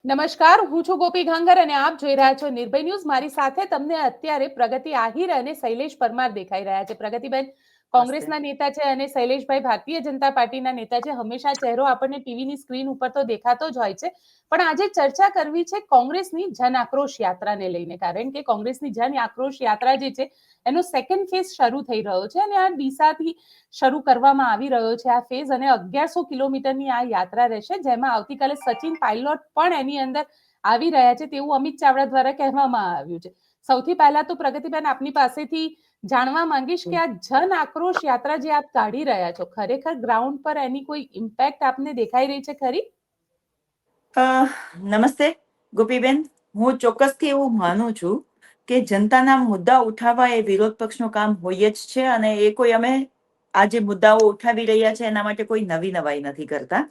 નમસ્કાર, હું છું ગોપી ઘાંગર અને આપ જોઈ રહ્યા છો નિર્ભય ન્યૂઝ. મારી સાથે તમને અત્યારે પ્રગતિ આહિર અને શૈલેષ પરમાર દેખાઈ રહ્યા છે. પ્રગતિબેન કોંગ્રેસના નેતા છે અને શૈલેષભાઈ ભારતીય જનતા પાર્ટીના નેતા છે. હંમેશા ચહેરો આપણને ટીવીની સ્ક્રીન ઉપર તો દેખાતો જ હોય છે, પણ આજે ચર્ચા કરવી છે કોંગ્રેસની જન આક્રોશ યાત્રાને લઈને, કારણ કે કોંગ્રેસની જન આક્રોશ યાત્રા જે છે એનો સેકન્ડ ફેઝ શરૂ થઈ રહ્યો છે અને આ ડીસાથી શરૂ કરવામાં આવી રહ્યો છે આ ફેઝ, અને 1100 કિલોમીટરની આ યાત્રા રહેશે, જેમાં આવતીકાલે સચિન પાયલોટ પણ એની અંદર આવી રહ્યા છે તેવું અમિત ચાવડા દ્વારા કહેવામાં આવ્યું છે. સૌથી પહેલા તો પ્રગતિબેન આપની પાસેથી જાણવા માંગીશ કે આ જન આક્રોશ યાત્રા જે આપ કાઢી રહ્યા છો, ખરેખર ગ્રાઉન્ડ પર એની કોઈ ઇમ્પેક્ટ આપને દેખાઈ રહી છે ખરી? નમસ્તે ગોપીબેન, હું ચોક્કસથી એવું માનું છું કે જનતાના મુદ્દા ઉઠાવવા એ વિરોધ પક્ષનું કામ હોય જ છે, અને એ કોઈ અમે આ જે મુદ્દાઓ ઉઠાવી રહ્યા છે એના માટે કોઈ નવી નવાઈ નથી કરતા.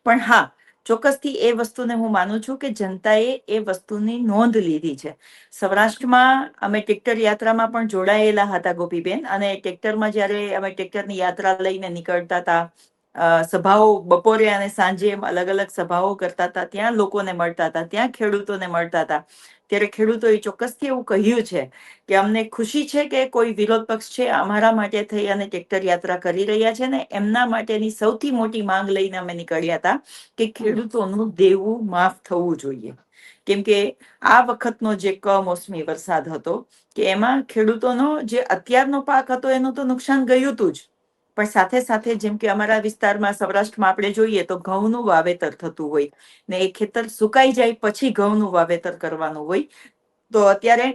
પણ હા, ચોક્કસથી એ વસ્તુને હું માનું છું કે જનતાએ એ વસ્તુની નોંધ લીધી છે. સૌરાષ્ટ્રમાં અમે ટ્રેક્ટર યાત્રામાં પણ જોડાયેલા હતા ગોપીબેન, અને ટ્રેક્ટરમાં જ્યારે અમે ટ્રેક્ટરની યાત્રા લઈને નીકળતા હતા, સભાઓ બપોરે અને સાંજે એમ અલગ અલગ સભાઓ કરતા હતા, ત્યાં લોકોને મળતા હતા, ત્યાં ખેડૂતોને મળતા હતા, ત્યારે ખેડૂતોએ ચોક્કસથી એવું કહ્યું છે કે અમને ખુશી છે કે કોઈ વિરોધ પક્ષ છે અમારા માટે થઈ અને ટ્રેક્ટર યાત્રા કરી રહ્યા છે, ને એમના માટેની સૌથી મોટી માંગ લઈને અમે નીકળ્યા હતા કે ખેડૂતોનું દેવું માફ થવું જોઈએ. કેમ કે આ વખતનો જે કમોસમી વરસાદ હતો કે એમાં ખેડૂતોનો જે અત્યારનો પાક હતો એનું તો નુકસાન ગયું હતું જ, પણ સાથે સાથે જેમ કે અમારા વિસ્તારમાં સૌરાષ્ટ્રમાં આપણે જોઈએ તો ઘઉંનું વાવેતર થતું હોય ને એ ખેતર સુકાઈ જાય પછી ઘઉંનું વાવેતર કરવાનું હોય, તો અત્યારે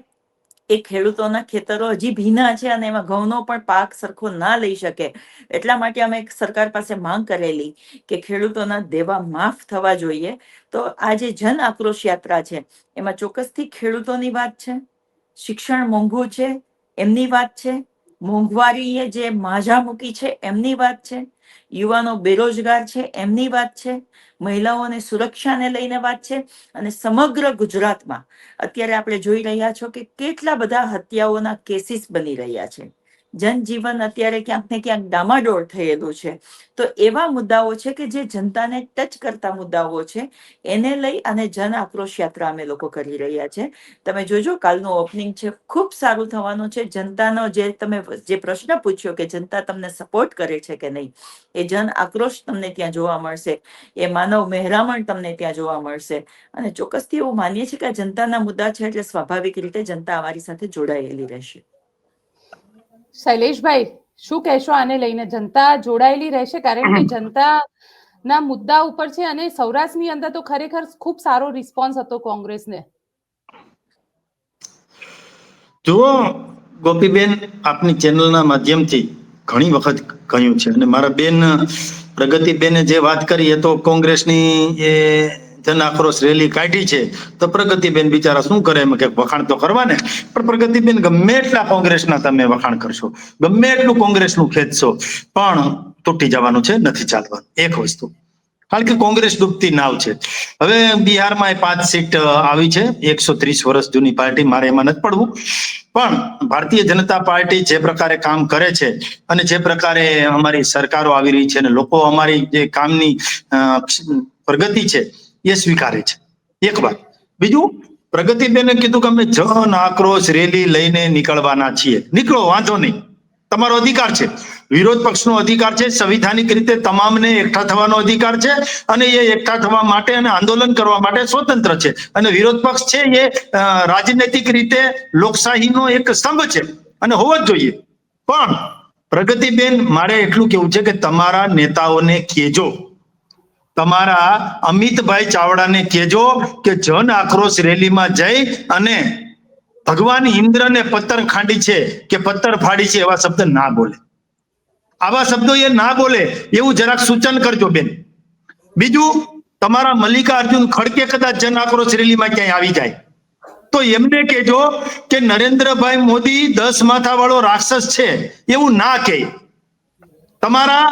એ ખેડૂતોના ખેતરો હજી ભીના છે અને એમાં ઘઉંનો પણ પાક સરખો ના લઈ શકે. એટલા માટે અમે સરકાર પાસે માંગ કરેલી કે ખેડૂતોના દેવા માફ થવા જોઈએ. તો આ જે જન આક્રોશ યાત્રા છે એમાં ચોક્કસથી ખેડૂતોની વાત છે, શિક્ષણ મોંઘું છે એમની વાત છે, મોંઘવારીએ જે માઝા મૂકી છે એમની વાત છે, યુવાનો બેરોજગાર છે એમની વાત છે, મહિલાઓને સુરક્ષાને લઈને વાત છે, અને સમગ્ર ગુજરાતમાં અત્યારે આપણે જોઈ રહ્યા છો કે કેટલા બધા હત્યાઓના કેસીસ બની રહ્યા છે. જનજીવન અત્યારે ક્યાંક ને ક્યાંક ડામાડોળ થયેલું છે. તો એવા મુદ્દાઓ છે કે જે જનતાને ટચ કરતા મુદ્દાઓ છે, એને લઈ અને જન આક્રોશ યાત્રા અમે લોકો કરી રહ્યા છે. તમે જોજો કાલનું ઓપનિંગ છે, ખૂબ સારું થવાનું છે. જનતાનો જે તમે જે પ્રશ્ન પૂછ્યો કે જનતા તમને સપોર્ટ કરે છે કે નહીં, એ જન આક્રોશ તમને ત્યાં જોવા મળશે, એ માનવ મહેરામણ તમને ત્યાં જોવા મળશે, અને ચોક્કસથી એવું માનીએ છીએ કે જનતાના મુદ્દા છે એટલે સ્વાભાવિક રીતે જનતા અમારી સાથે જોડાયેલી રહેશે. શૈલેષભાઈ, શું કહેશો આને લઈને? જનતા જોડાયેલી રહેશે કારણ કે જનતાના મુદ્દા ઉપર છે, અને સૌરાષ્ટ્રની અંદર તો ખરેખર ખૂબ સારો રિસ્પોન્સ હતો કોંગ્રેસને. જુઓ ગોપીબેન, આપની ચેનલના માધ્યમથી ઘણી વખત કહ્યું છે, અને મારા બેન પ્રગતિબેને જે વાત કરી એ તો કોંગ્રેસની એ જન આક્રોશ રેલી કાઢી છે, તો પ્રગતિબેન બિચારા શું કરે, એમ કે વખાણ તો કરવા ને. પણ પ્રગતિબેન, ગમે એટલા કોંગ્રેસના તમે વખાણ કરશો, ગમે એટલું કોંગ્રેસનું ખેંચશો, પણ તૂટી જવાનું છે, નથી ચાલવાનું. એક વસ્તુ, કારણ કે કોંગ્રેસ ડૂબતી નાવ છે. હવે બિહારમાં 5 સીટ આવી છે, 130 વર્ષ જૂની પાર્ટી, મારે એમાં નથી પડવું, પણ ભારતીય જનતા પાર્ટી જે પ્રકારે કામ કરે છે અને જે પ્રકારે અમારી સરકારો આવી રહી છે અને લોકો અમારી જે કામની પ્રગતિ છે એ સ્વીકારે છે, એક વાત. બીજું, પ્રગતિબેને કીધું કે અમે જન આક્રોશ રેલી લઈને નીકળવાના છીએ. નીકળો, વાંધો નહીં, તમારો અધિકાર છે, વિરોધ પક્ષનો અધિકાર છે, સંવિધાનિક રીતે તમામને એકઠા થવાનો અધિકાર છે, અને એ એકઠા થવા માટે અને આંદોલન કરવા માટે સ્વતંત્ર છે. અને વિરોધ પક્ષ છે એ રાજનૈતિક રીતે લોકશાહીનો એક સ્તંભ છે અને હોવો જ જોઈએ. પણ પ્રગતિબેન, મારે એટલું કેવું છે કે તમારા નેતાઓને કહેજો, તમારા અમિતભાઈ ચાવડાને કહેજો કે જન આક્રોશ રેલીમાં જઈ અને ભગવાન ઇન્દ્રને પત્તર ખાંડી છે કે પત્તર ફાડી છે એવા શબ્દ ના બોલે, આવા શબ્દો એ ના બોલે એવું જરાક સૂચન કરજો બેન. બીજું, તમારા મલ્લિકાર્જુન ખડકે કદાચ જન આક્રોશ રેલીમાં ક્યાંય આવી જાય તો એમને કહેજો કે નરેન્દ્રભાઈ મોદી 10 માથા વાળો રાક્ષસ છે એવું ના કહે. તમારા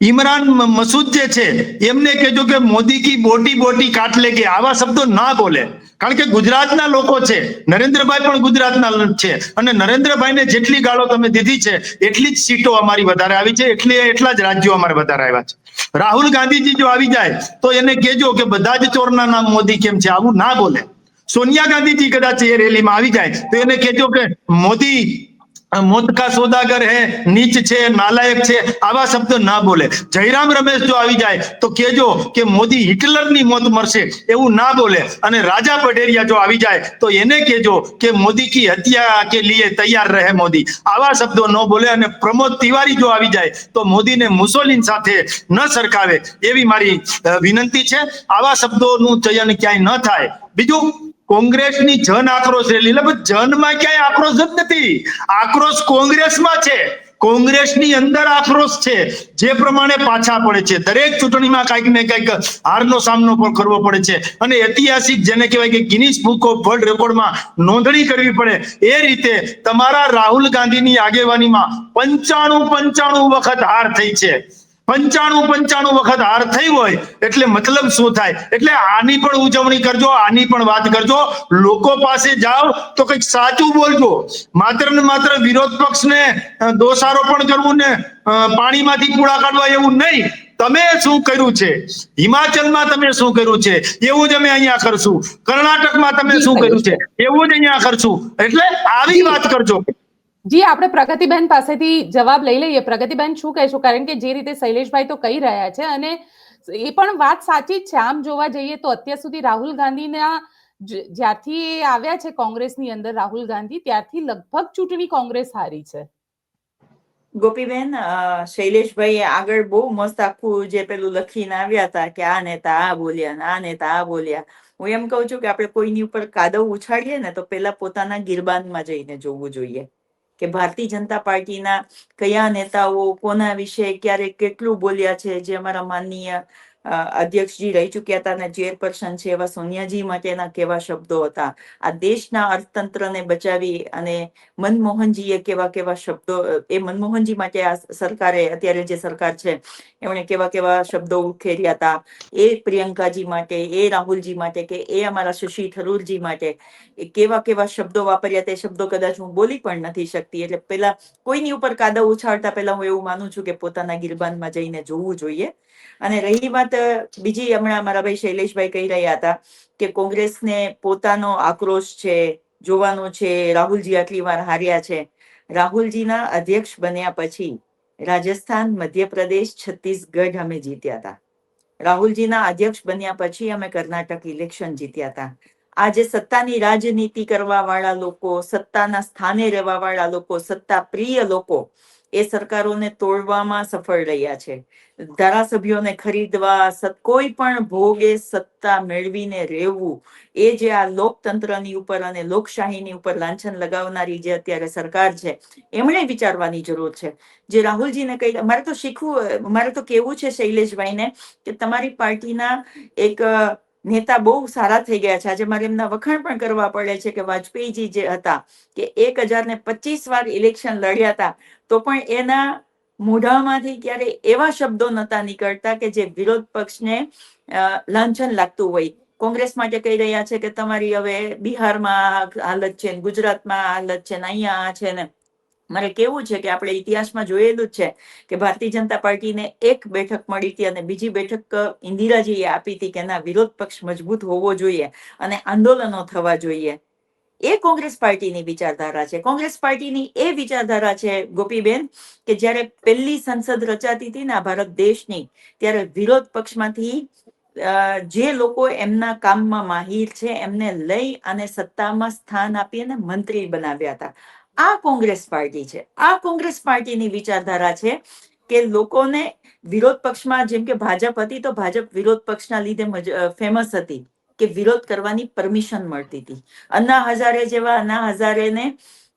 ઇમરાન મસૂદ જે છે એમને કહેજો કે મોદી કી બોટી બોટી કાટ લેગે, આવા શબ્દો ના બોલે. કારણ કે ગુજરાતના લોકો છે, નરેન્દ્રભાઈ પણ ગુજરાતના છે, અને નરેન્દ્રભાઈને જેટલી ગાળો તમે દીધી છે એટલી જ સીટો અમારી વધારે આવી છે, એટલા જ રાજ્યો અમારે વધારે આવ્યા છે. રાહુલ ગાંધીજી જો આવી જાય તો એને કહેજો કે બધા જ ચોરના નામ મોદી કેમ છે, આવું ના બોલે. સોનિયા ગાંધીજી કદાચ એ રેલીમાં આવી જાય તો એને કહેજો કે મોદી મોત કા સોદાગર હે, નીચ છે, નાલાયક છે, આવા શબ્દ ના બોલે. જયરામ રમેશ જો આવી જાય તો કહેજો કે મોદી હિટલરની મોત મરશે, એવું ના બોલે. અને રાજા પઢેરિયા જો આવી જાય તો એને કહેજો કે મોદી કી હત્યા કે લીએ તૈયાર રહે મોદી, આવા શબ્દો ન બોલે. અને પ્રમોદ તિવારી જો આવી જાય તો મોદીને મુસોલિન સાથે ન સરખાવે, એવી મારી વિનંતી છે. આવા શબ્દોનું ચયન ક્યાંય ન થાય. બીજું, કોંગ્રેસની જન આક્રોશ રેલી, એટલે જનમાં ક્યાંય આક્રોશ જ નથી, આક્રોશ કોંગ્રેસમાં છે. કોંગ્રેસની અંદર આક્રોશ છે, જે પ્રમાણે પાછા પડે છે. દરેક ચૂંટણીમાં કંઈક ને કંઈક હારનો સામનો પણ કરવો પડે છે, અને ઐતિહાસિક જેને કહેવાય કે ગિનિસ બુક ઓફ વર્લ્ડ રેકોર્ડમાં નોંધણી કરવી પડે, એ રીતે તમારા રાહુલ ગાંધીની આગેવાનીમાં 95 વખત હાર થઈ છે. 95 વખત હાર થઈ હોય એટલે મતલબ શું થાય? એટલે આની પણ ઉજવણી કરજો, આની પણ વાત કરજો. લોકો પાસે જાઓ તો કંઈક સાચું બોલજો. માત્ર ને માત્ર વિરોધ પક્ષને દોષારોપણ કરવું ને પાણીમાંથી પૂળા કાઢવા એવું નહીં. તમે શું કર્યું છે, હિમાચલમાં તમે શું કર્યું છે એવું જ અમે અહીંયા કરશું. કર્ણાટકમાં તમે શું કર્યું છે એવું જ અહીંયા કરશું. એટલે આવી વાત કરજો. જી, આપણે પ્રગતિબેન પાસેથી જવાબ લઈ લઈએ. પ્રગતિબેન, શું કહેશો? કારણ કે જે રીતે શૈલેષભાઈ તો કહી રહ્યા છે, અને એ પણ વાત સાચી જ છે. આમ જોવા જઈએ તો અત્યાર સુધી રાહુલ ગાંધીના જ્યારથી એ આવ્યા છે કોંગ્રેસની અંદર, રાહુલ ગાંધી, ત્યારથી લગભગ ચૂંટણી કોંગ્રેસ હારી છે. ગોપીબેન, શૈલેષભાઈ આગળ બહુ મસ્ત આખું જે પેલું લખીને આવ્યા હતા કે આ નેતા આ બોલ્યા ને આ નેતા આ બોલ્યા. હું એમ કહું છું કે આપણે કોઈની ઉપર કાદવ ઉછાળીએ ને તો પેલા પોતાના ગિરબાનમાં જઈને જોવું જોઈએ કે ભારતીય જનતા પાર્ટીના કયા નેતાઓ કોના વિશે ક્યારે કેટલું બોલ્યા છે. જે અમારા માનનીય અધ્યક્ષજી રહી ચુક્યા હતા અને ચેરપર્સન છે એવા સોનિયાજી માટેના કેવા શબ્દો હતા. આ દેશના અર્થતંત્રને બચાવી અને મનમોહનજીએ કેવા કેવા શબ્દો, એ મનમોહનજી માટે આ સરકારે, અત્યારે જે સરકાર છે એમણે કેવા કેવા શબ્દો ઉખેર્યા હતા. એ પ્રિયંકાજી માટે, એ રાહુલજી માટે, કે એ અમારા શશી થરૂરજી માટે કેવા કેવા શબ્દો વાપર્યા, તે શબ્દો કદાચ હું બોલી પણ નથી શકતી. એટલે પેલા કોઈની ઉપર કાદવ ઉછાળતા પહેલા હું એવું માનું છું કે પોતાના ગિરબાનમાં જઈને જોવું જોઈએ. અને રહી વાત બીજી, હમણાં મારા ભાઈ શૈલેષભાઈ કહી રહ્યા હતા કે કોંગ્રેસને પોતાનો આક્રોશ છે, જોવાનો છે. રાહુલજી આટલી વાર હાર્યા છે. રાહુલજીના અધ્યક્ષ બન્યા પછી રાજસ્થાન, મધ્યપ્રદેશ, છત્તીસગઢ અમે જીત્યા હતા. રાહુલજીના અધ્યક્ષ બન્યા પછી અમે કર્ણાટક ઇલેક્શન જીત્યા હતા. આજે સત્તાની રાજનીતિ કરવા વાળા લોકો, સત્તાના સ્થાને રહેવા વાળા લોકો, સત્તા પ્રિય લોકો એ સરકારોને તોડવામાં સફળ રહ્યા છે. ધારાસભ્યોને ખરીદવા, કોઈ પણ ભોગે સત્તા મેળવીને રહેવું, એ જે આ લોકતંત્રની ઉપર અને લોકશાહીની ઉપર લાંછન લગાવનારી જે અત્યારે સરકાર છે, એમણે વિચારવાની જરૂર છે. જે રાહુલજીને કહી, મારે તો શીખવું, મારે તો કેવું છે શૈલેષભાઈને કે તમારી પાર્ટીના એક નેતા બહુ સારા થઈ ગયા છે. આજે મારે એમના વખાણ પણ કરવા પડે છે કે વાજપેયીજી જે હતા કે 1025 વાર ઇલેક્શન લડ્યા હતા, તો પણ એના મોઢામાંથી ક્યારે એવા શબ્દો નતા નીકળતા કે જે વિરોધ પક્ષને લાંછન લાગતું હોય. કોંગ્રેસ માટે કહી રહ્યા છે કે તમારી હવે બિહારમાં હાલત છે, ગુજરાતમાં હાલત છે, ને અહીંયા છે ને. મારે કેવું છે કે આપણે ઇતિહાસમાં જોયેલું જ છે કે ભારતીય જનતા પાર્ટીને એક બેઠક મળી હતી અને બીજી બેઠક ઇન્દિરાજીએ આપી હતી કે ના, વિરોધ પક્ષ મજબૂત હોવો જોઈએ અને આંદોલનો થવા જોઈએ. એ કોંગ્રેસ પાર્ટીની વિચારધારા છે. કોંગ્રેસ પાર્ટીની એ વિચારધારા છે ગોપીબેન કે જ્યારે પહેલી સંસદ રચાતી હતી ને ભારત દેશની, ત્યારે વિરોધ પક્ષમાંથી જે લોકો એમના કામમાં માહિર છે એમને લઈ અને સત્તામાં સ્થાન આપી અને મંત્રી બનાવ્યા હતા. આ કોંગ્રેસ પાર્ટી છે. આ કોંગ્રેસ પાર્ટીની વિચારધારા છે કે લોકોને વિરોધ પક્ષમાં, જેમ કે ભાજપ હતી તો ભાજપ વિરોધ પક્ષના લીધે ફેમસ હતી કે વિરોધ કરવાની પરમિશન મળતી હતી. અન્ના હઝારે જેવા, અન્ના હઝારેને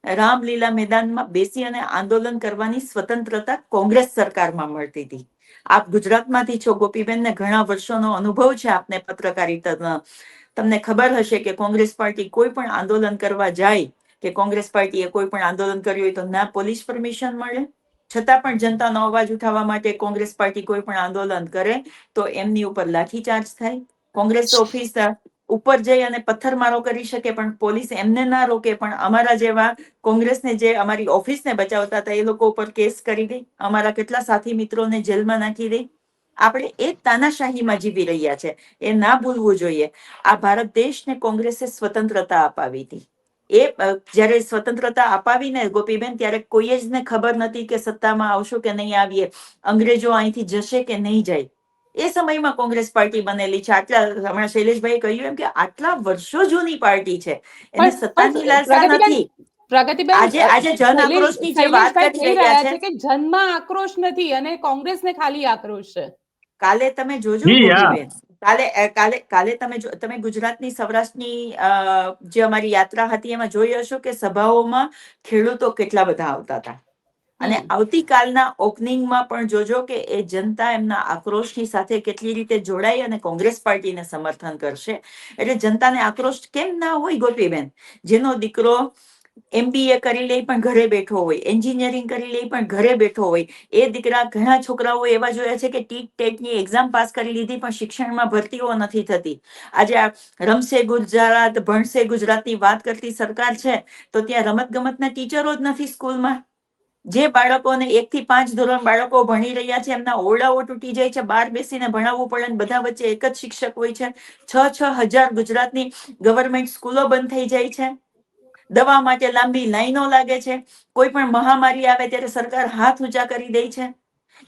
રામલીલા મેદાનમાં બેસી અને આંદોલન કરવાની સ્વતંત્રતા કોંગ્રેસ સરકારમાં મળતી હતી. આપ ગુજરાતમાંથી છો ગોપીબેન ને ઘણા વર્ષોનો અનુભવ છે આપને પત્રકારિતાનો. તમને ખબર હશે કે કોંગ્રેસ પાર્ટી કોઈ પણ આંદોલન કરવા જાય કે કોંગ્રેસ પાર્ટીએ કોઈ પણ આંદોલન કર્યું હોય તો ના પોલીસ પરમિશન મળે, છતાં પણ જનતાનો અવાજ ઉઠાવવા માટે કોંગ્રેસ પાર્ટી કોઈ પણ આંદોલન કરે તો એમની ઉપર લાઠીચાર્જ થાય. કોંગ્રેસ ઓફિસ ઉપર જઈ અને પથ્થરમારો કરી શકે, પણ પોલીસ એમને ના રોકે. પણ અમારા જેવા કોંગ્રેસને જે અમારી ઓફિસને બચાવતા હતા એ લોકો ઉપર કેસ કરી દઈ, અમારા કેટલા સાથી મિત્રોને જેલમાં નાખી દઈ. આપણે એ તાનાશાહીમાં જીવી રહ્યા છે, એ ના ભૂલવું જોઈએ. આ ભારત દેશને કોંગ્રેસે સ્વતંત્રતા અપાવી હતી. એ જયારે સ્વતંત્રતા અપાવીને ગોપીબેન, ત્યારે કોઈ જ ને ખબર નથી કે સત્તામાં આવશું કે નહીં આવીએ, અંગ્રેજો અહીંથી જશે કે નહીં જાય. એ સમયમાં કોંગ્રેસ પાર્ટી બનેલી છે. હમણાં શૈલેષભાઈ કહ્યું એમ કે આટલા વર્ષો જૂની પાર્ટી છે, એને સત્તાની લાલસા નથી. પ્રગતિબેન, આજે જન આક્રોશની જે વાત શૈલેષભાઈ કરી કહી રહ્યા રહ્યા છે કે જનમાં આક્રોશ નથી અને કોંગ્રેસને ખાલી આક્રોશ છે. કાલે તમે જોજો ગોપીબેન, કાલે તમે ગુજરાતની સૌરાષ્ટ્રની જે અમારી યાત્રા હતી એમાં જોઈ હશો કે સભાઓમાં ખેડૂતો કેટલા બધા આવતા હતા. અને આવતીકાલના ઓપનિંગમાં પણ જોજો કે એ જનતા એમના આક્રોશની સાથે કેટલી રીતે જોડાઈ અને કોંગ્રેસ પાર્ટીને સમર્થન કરશે. એટલે જનતાને આક્રોશ કેમ ના હોય ગોપીબેન? જેનો દીકરો MBA કરી લે પણ ઘરે બેઠો હોય, એન્જિનિયરિંગ કરી લે પણ ઘરે બેઠો હોય, એ દીકરા, ઘણા છોકરાઓ એવા જોયા છે કે ટેટની એક્ઝામ પાસ કરી લીધી પણ શિક્ષણમાં ભરતીઓ નથી થતી. આજે આ રમશે ગુજરાત, ભણશે ગુજરાતની વાત કરતી સરકાર છે, તો ત્યાં રમત ગમતના ટીચરો જ નથી સ્કૂલમાં. જે બાળકોને 1 થી 5 ધોરણ બાળકો ભણી રહ્યા છે, એમના ઓરડાઓ તૂટી જાય છે, બહાર બેસીને ભણાવવું પડે, બધા વચ્ચે એક જ શિક્ષક હોય છે. 6,000 ગુજરાતની ગવર્મેન્ટ સ્કૂલો બંધ થઈ જાય છે. દવા માટે લાંબી લાઈનો લાગે છે. કોઈ પણ મહામારી આવે ત્યારે સરકાર હાથ ઊંચા કરી દે છે.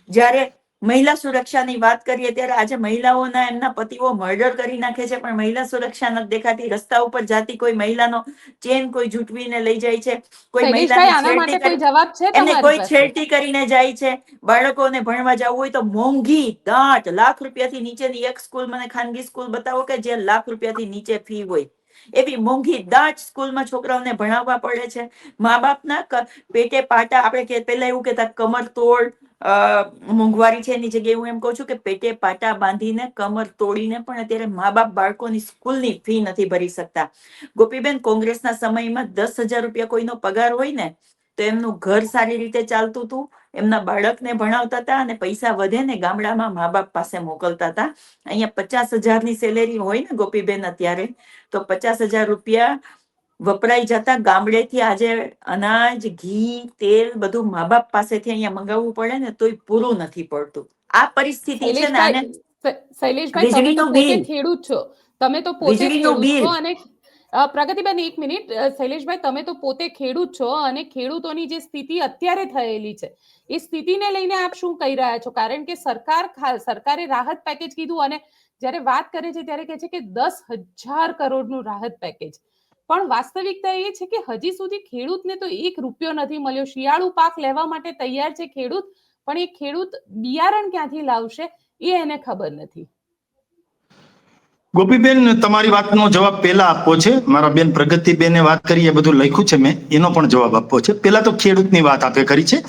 જ્યારે મહિલા સુરક્ષાની વાત કરીએ ત્યારે આજે મહિલાઓના એમના પતિઓ મર્ડર કરી નાખે છે, પણ મહિલા સુરક્ષા નથી દેખાતી. રસ્તા ઉપર જાતી કોઈ મહિલાનો ચેન કોઈ ઝૂંટવીને લઈ જાય છે, કોઈ શૈલેષભાઈ, મહિલાની આના માટે છેડતી કોઈ જવાબ છે એમને તમારી કોઈ પાસે? છેડતી કરીને જાય છે. બાળકોને ભણવા જવું હોય તો મોંઘી દાટ લાખ રૂપિયાથી નીચેની એક સ્કૂલ, મને ખાનગી સ્કૂલ બતાવો કે જે લાખ રૂપિયાથી નીચે ફી હોય. એવી મોંઘી દાટ સ્કૂલમાં છોકરાઓને ભણાવવા પડે છે. મા બાપના પેટે પાટા, આપણે પેલા એવું કહેતા કમર તોડ મોંઘવારી છે, એની જગ્યાએ હું એમ કહું છું કે પેટે પાટા બાંધીને કમર તોડીને પણ અત્યારે મા બાપ બાળકોની સ્કૂલની ફી નથી ભરી શકતા. ગોપીબેન, કોંગ્રેસના સમયમાં 10,000 રૂપિયા કોઈનો પગાર હોય ને તો એમનું ઘર સારી રીતે ચાલતું હતું, એમના બાળકને ભણાવતા હતા, અને પૈસા વધે ને ગામડામાં મા બાપ પાસે મોકલતા હતા. અહીંયા 50,000ની સેલેરી હોય ને ગોપીબેન અત્યારે, તો 50,000 રૂપિયા વપરાઈ જતા. ગામડેથી આજે અનાજ, ઘી, તેલ બધું મા બાપ પાસેથી અહીંયા મંગાવવું પડે ને તોય પૂરું નથી પડતું. આ પરિસ્થિતિ છે ને. આને શૈલેષભાઈ, તમે તો પોતે ખેડૂત છો, તમે તો પોતે વીજળીનું ખેડૂત છો. બિલ. અને પ્રગતિબેન, 1 મિનિટ. શૈલેષભાઈ, તમે તો પોતે ખેડૂત છો અને ખેડૂતોની જે સ્થિતિ અત્યારે થયેલી છે એ સ્થિતિને લઈને આપ શું કહી રહ્યા છો? કારણ કે સરકારે રાહત પેકેજ કીધું અને જ્યારે વાત કરે છે ત્યારે કહે છે કે 10,000 કરોડનું રાહત પેકેજ, પણ વાસ્તવિકતા એ છે કે હજી સુધી ખેડૂતને તો 1 રૂપિયો નથી મળ્યો. શિયાળુ પાક લેવા માટે તૈયાર છે ખેડૂત, પણ એ ખેડૂત બિયારણ ક્યાંથી લાવશે એ એને ખબર નથી. ગોપીબેન, તમારી વાતનો જવાબ પહેલા આપવો છે. મારા બેન પ્રગતિબેને વાત કરી એ બધું લખ્યું છે મેં, એનો પણ જવાબ આપવો છે. પહેલા તો ખેડૂતની વાત આપે કરી છે.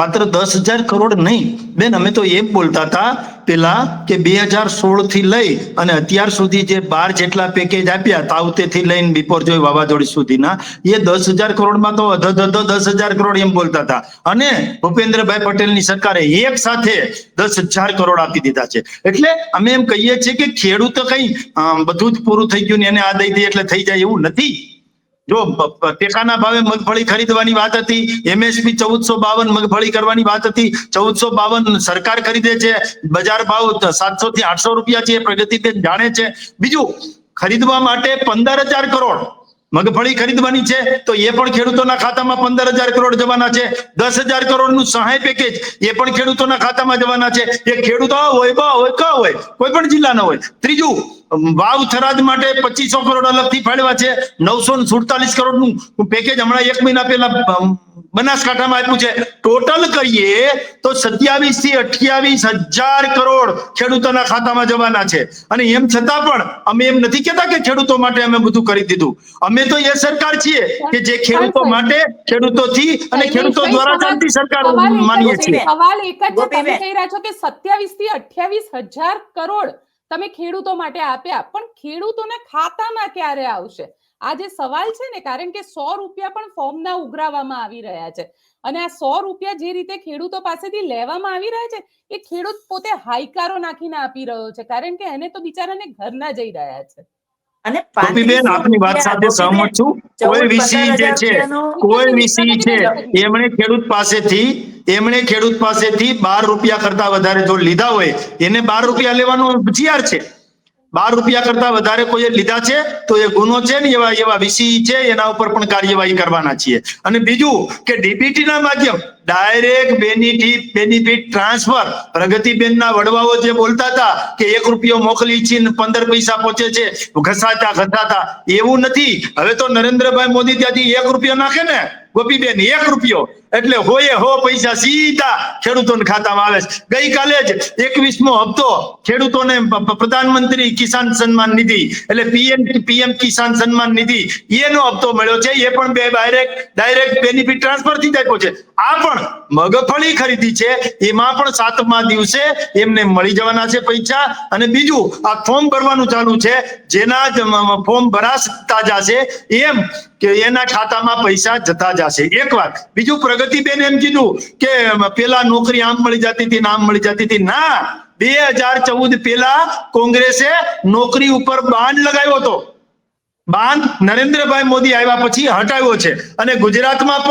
માત્ર 10,000 કરોડ નહીં બેન, અમે તો એમ બોલતા હતા પેલા કે 2016 થી લઈ અને અત્યાર સુધી જે 12 જેટલા પેકેજ આપ્યા, તાવતેથી લઈને બિપોરજોય વાવાઝોડી સુધીના, એ 10,000 કરોડમાં તો 10,000 કરોડ એમ બોલતા હતા. અને ભૂપેન્દ્રભાઈ પટેલની સરકારે એક સાથે 10,000 કરોડ આપી દીધા છે. એટલે અમે એમ કહીએ છીએ કે ખેડૂત કઈ બધું જ પૂરું થઈ ગયું ને એને આ દઈ દે એટલે થઈ જાય એવું નથી. જો ટેકાના ભાવે મગફળી ખરીદવાની વાત હતી, MSP 1452 મગફળી કરવાની વાત હતી, 1452 સરકાર ખરીદે છે, બજાર ભાવ 700 થી 800 રૂપિયા છે, પ્રગતિબેન જાણે છે. બીજું, ખરીદવા માટે 15,000 કરોડ મગફળી ખરીદવાની છે તો એ પણ ખેડૂતોના ખાતામાં 15,000 કરોડ જવાના છે. 10,000 કરોડનું સહાય પેકેજ એ પણ ખેડૂતોના ખાતામાં જવાના છે. એ ખેડૂતો હોય કોઈ પણ જિલ્લાનો હોય. ત્રીજું, વાવ થરાદ માટે 2,500 કરોડ અલગથી ફાળવ્યા છે. 947 કરોડનું પેકેજ હમણાં 1 મહિના પહેલા બનાસકાંઠામાં આપ્યું છે. ટોટલ કરીએ તો 27 થી 28,000 કરોડ ખેડૂતોના ખાતામાં જવાના છે. અને એમ છતાં પણ અમે એમ નથી કહેતા કે ખેડૂતો માટે અમે બધું કરી દીધું. અમે તો એ સરકાર છીએ કે જે ખેડૂતો માટે, ખેડૂતોથી અને ખેડૂતો દ્વારા ચાલતી સરકાર માનીએ છીએ. સવાલ એક જ છે, તમે કહી રહ્યા છો કે 27 થી 28,000 કરોડ તમે ખેડૂતો માટે આપ્યા, પણ ખેડૂતોના ખાતામાં ક્યારે આવશે? આ જે સવાલ છે ને, કારણ કે 100 રૂપિયા પણ ફોર્મના ઉઘરાવવામાં આવી રહ્યા છે અને આ 100 રૂપિયા જે રીતે ખેડૂતો પાસેથી લેવામાં આવી રહ્યા છે એ ખેડૂત પોતે હાઈકારો નાખીને આપી રહ્યો છે, કારણ કે એને તો બિચારાને ઘરના જઈ રહ્યા છે. અને ગોપીબેન, 3500 આપની વાત સાથે રૂપિયા, સહમત છું. કોઈ વીસી જે છે, કોઈ વીસી છે, એમણે ખેડૂત પાસેથી 12 રૂપિયા કરતા વધારે જો લીધા હોય, એને 12 રૂપિયા લેવાનો જીઆર છે. 12 રૂપિયા કરતા વધારે કોઈ લીધા છે તો એ ગુનો છે ને, એવા વીસી છે એના ઉપર પણ કાર્યવાહી કરવાના છીએ. અને બીજું કે ડીબીટી ના માધ્યમ ડાયરેક્ટ બેનિફિટ ટ્રાન્સફર, પ્રગતિબેનના વડવાઓ જે બોલતા હતા કે 1 રૂપિયો મોકલી છે ને 15 પૈસા પહોંચે છે, ઘસાતા, એવું નથી. હવે તો નરેન્દ્રભાઈ મોદી ત્યાંથી 1 રૂપિયો નાખે ને ગોપીબેન, 1 રૂપિયો એટલે હોય પૈસા સીધા ખેડૂતોના ખાતામાં આવે છે. ગઈકાલે જ 21મો હપ્તો ખેડૂતોને પ્રધાનમંત્રી કિસાન સન્માન નિધિ એટલે પીએમ કિસાન સન્માન નિધિ એનો હપ્તો મળ્યો છે. એ પણ ડાયરેક્ટ બેનિફિટ ટ્રાન્સફર થી આપ્યો છે. આ પણ મગફળી ખરીદી છે, એમાં પણ 7મા દિવસે એમને મળી જવાના છે પૈસા. અને બીજું આ ફોર્મ ભરવાનું ચાલુ છે, જેના ફોર્મ ભરાતા જશે એમ કે એના ખાતામાં પૈસા જતા જશે. એક વાત બીજું, પ્રગતિબેન એમ કીધું કે પેલા નોકરી આમ મળી જતી હતી, આમ મળી જતી હતી. ના, 2014 પહેલા કોંગ્રેસે નોકરી ઉપર બાન લગાવ્યો હતો. બાન નરેન્દ્રભાઈ મોદી આવ્યા પછી હટાવ્યો છે. અને ગુજરાતમાં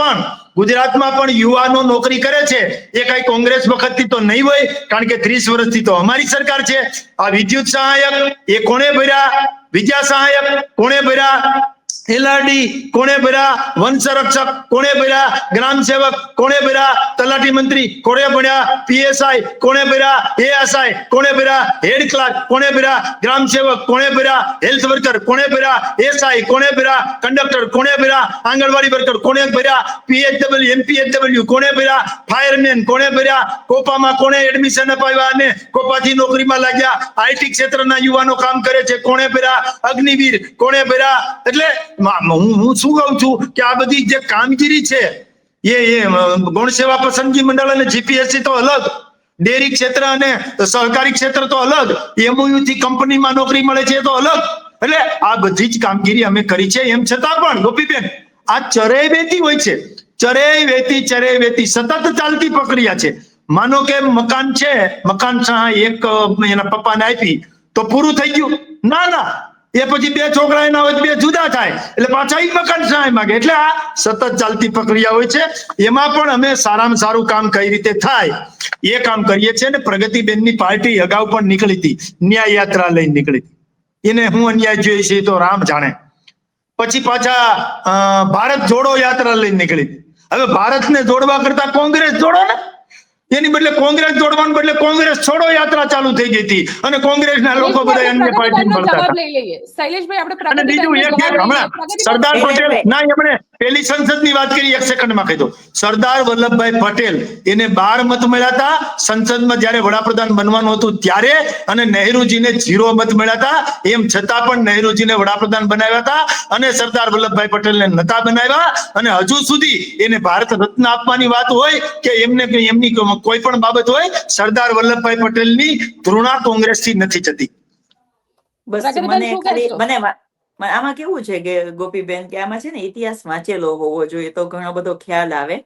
પણ યુવાનો નોકરી કરે છે. એ કઈ કોંગ્રેસ વખતથી તો નહીં હોય, કારણ કે 30 વર્ષથી તો અમારી સરકાર છે. આ વિદ્યુત સહાયક એ કોણે ભર્યા? વિદ્યા સહાયક કોણે ભર્યા? એલઆરડી કોણે ભર્યા? વન સંરક્ષક કોણે ભર્યા? ગ્રામ સેવક કોણે ભર્યા? તલાટી મંત્રી કોણે ભર્યા? પીએસઆઈ કોણે ભર્યા? એએસઆઈ કોણે ભર્યા? હેડ ક્લાર્ક કોણે ભર્યા? ગ્રામ સેવક કોણે ભર્યા? હેલ્થ વર્કર કોણે ભર્યા? એસઆઈ કોણે ભર્યા? કંડક્ટર કોણે ભર્યા? આંગણવાડી વર્કર કોણે ભર્યા? પીએચડબલ્યુ એમપીએચડબલ્યુ કોણે ભર્યા? ફાયરમેન કોણે ભર્યા? કોપામાં કોણે એડમિશન અપાવ્યા અને કોપાથી નોકરીમાં લાગ્યા? આઈટી ક્ષેત્રના યુવાનો કામ કરે છે, કોણે ભર્યા? અગ્નિવીર કોણે ભર્યા? એટલે હું શું કહું છું કે આ બધી જે કામગીરી છે એ ગૌણ સેવા પસંદગી મંડળ અને જીપીએસસી તો અલગ, ડેરી ક્ષેત્ર અને સહકારી ક્ષેત્ર તો અલગ, એમઓયુ થી કંપનીમાં નોકરી મળે છે તો અલગ. એટલે આ બધી જ કામગીરી અમે કરી છે. એમ છતાં પણ ગોપીબેન, આ ચરે વેતી હોય છે, ચરે વેતી સતત ચાલતી પ્રક્રિયા છે. માનો કે મકાન છે, મકાન એક એના પપ્પાને આપી તો પૂરું થઈ ગયું? ના, એ પછી 2 છોકરા એના હોય, 2 જુદા થાય એટલે પાછા ઈ મકાન સહાય માંગે. એટલે આ સતત ચાલતી પ્રક્રિયા હોય છે. એમાં પણ અમે સારામાં સારું કામ કઈ રીતે થાય એ કામ કરીએ છીએ. અને પ્રગતિબેનની પાર્ટી અગાઉ પણ નીકળી હતી, ન્યાય યાત્રા લઈને નીકળી હતી. એને હું અન્યાય જોઈએ છે તો રામ જાણે. પછી પાછા ભારત જોડો યાત્રા લઈને નીકળી હતી. હવે ભારતને જોડવા કરતા કોંગ્રેસ જોડો ને, એની બદલે કોંગ્રેસ જોડવાને બદલે કોંગ્રેસ છોડો યાત્રા ચાલુ થઈ ગઈ હતી. અને કોંગ્રેસના લોકો બધા અન્ય પાર્ટીમાં મળતા હતા. શૈલેષભાઈ, આપણે અને બીજું હમણાં સરદાર પટેલ ના, એમણે પેલી સંસદની વાત કરી, 1 સેકન્ડમાં કહી દો. સરદાર વલ્લભભાઈ પટેલ એને 12 મત મળ્યા હતા સંસદમાં જ્યારે વડાપ્રધાન બનવાનું હતું ત્યારે, અને નહેરુજીને 0 મત મળ્યા હતા. એમ છતાં પણ નહેરુજીને વડાપ્રધાન બનાવ્યા હતા અને સરદાર વલ્લભભાઈ પટેલને નતા બનાવ્યા. અને હજુ સુધી એને ભારત રત્ન આપવાની વાત હોય કે એમની કોઈ પણ બાબત હોય, સરદાર વલ્લભભાઈ પટેલની ધૃણા કોંગ્રેસથી નથી જતી. બસ મને ખાલી આમાં કેવું છે કે ગોપીબેન, કે આમાં છે ને ઇતિહાસ વાંચેલો હોવો જોઈએ તો ઘણો બધો ખ્યાલ આવે.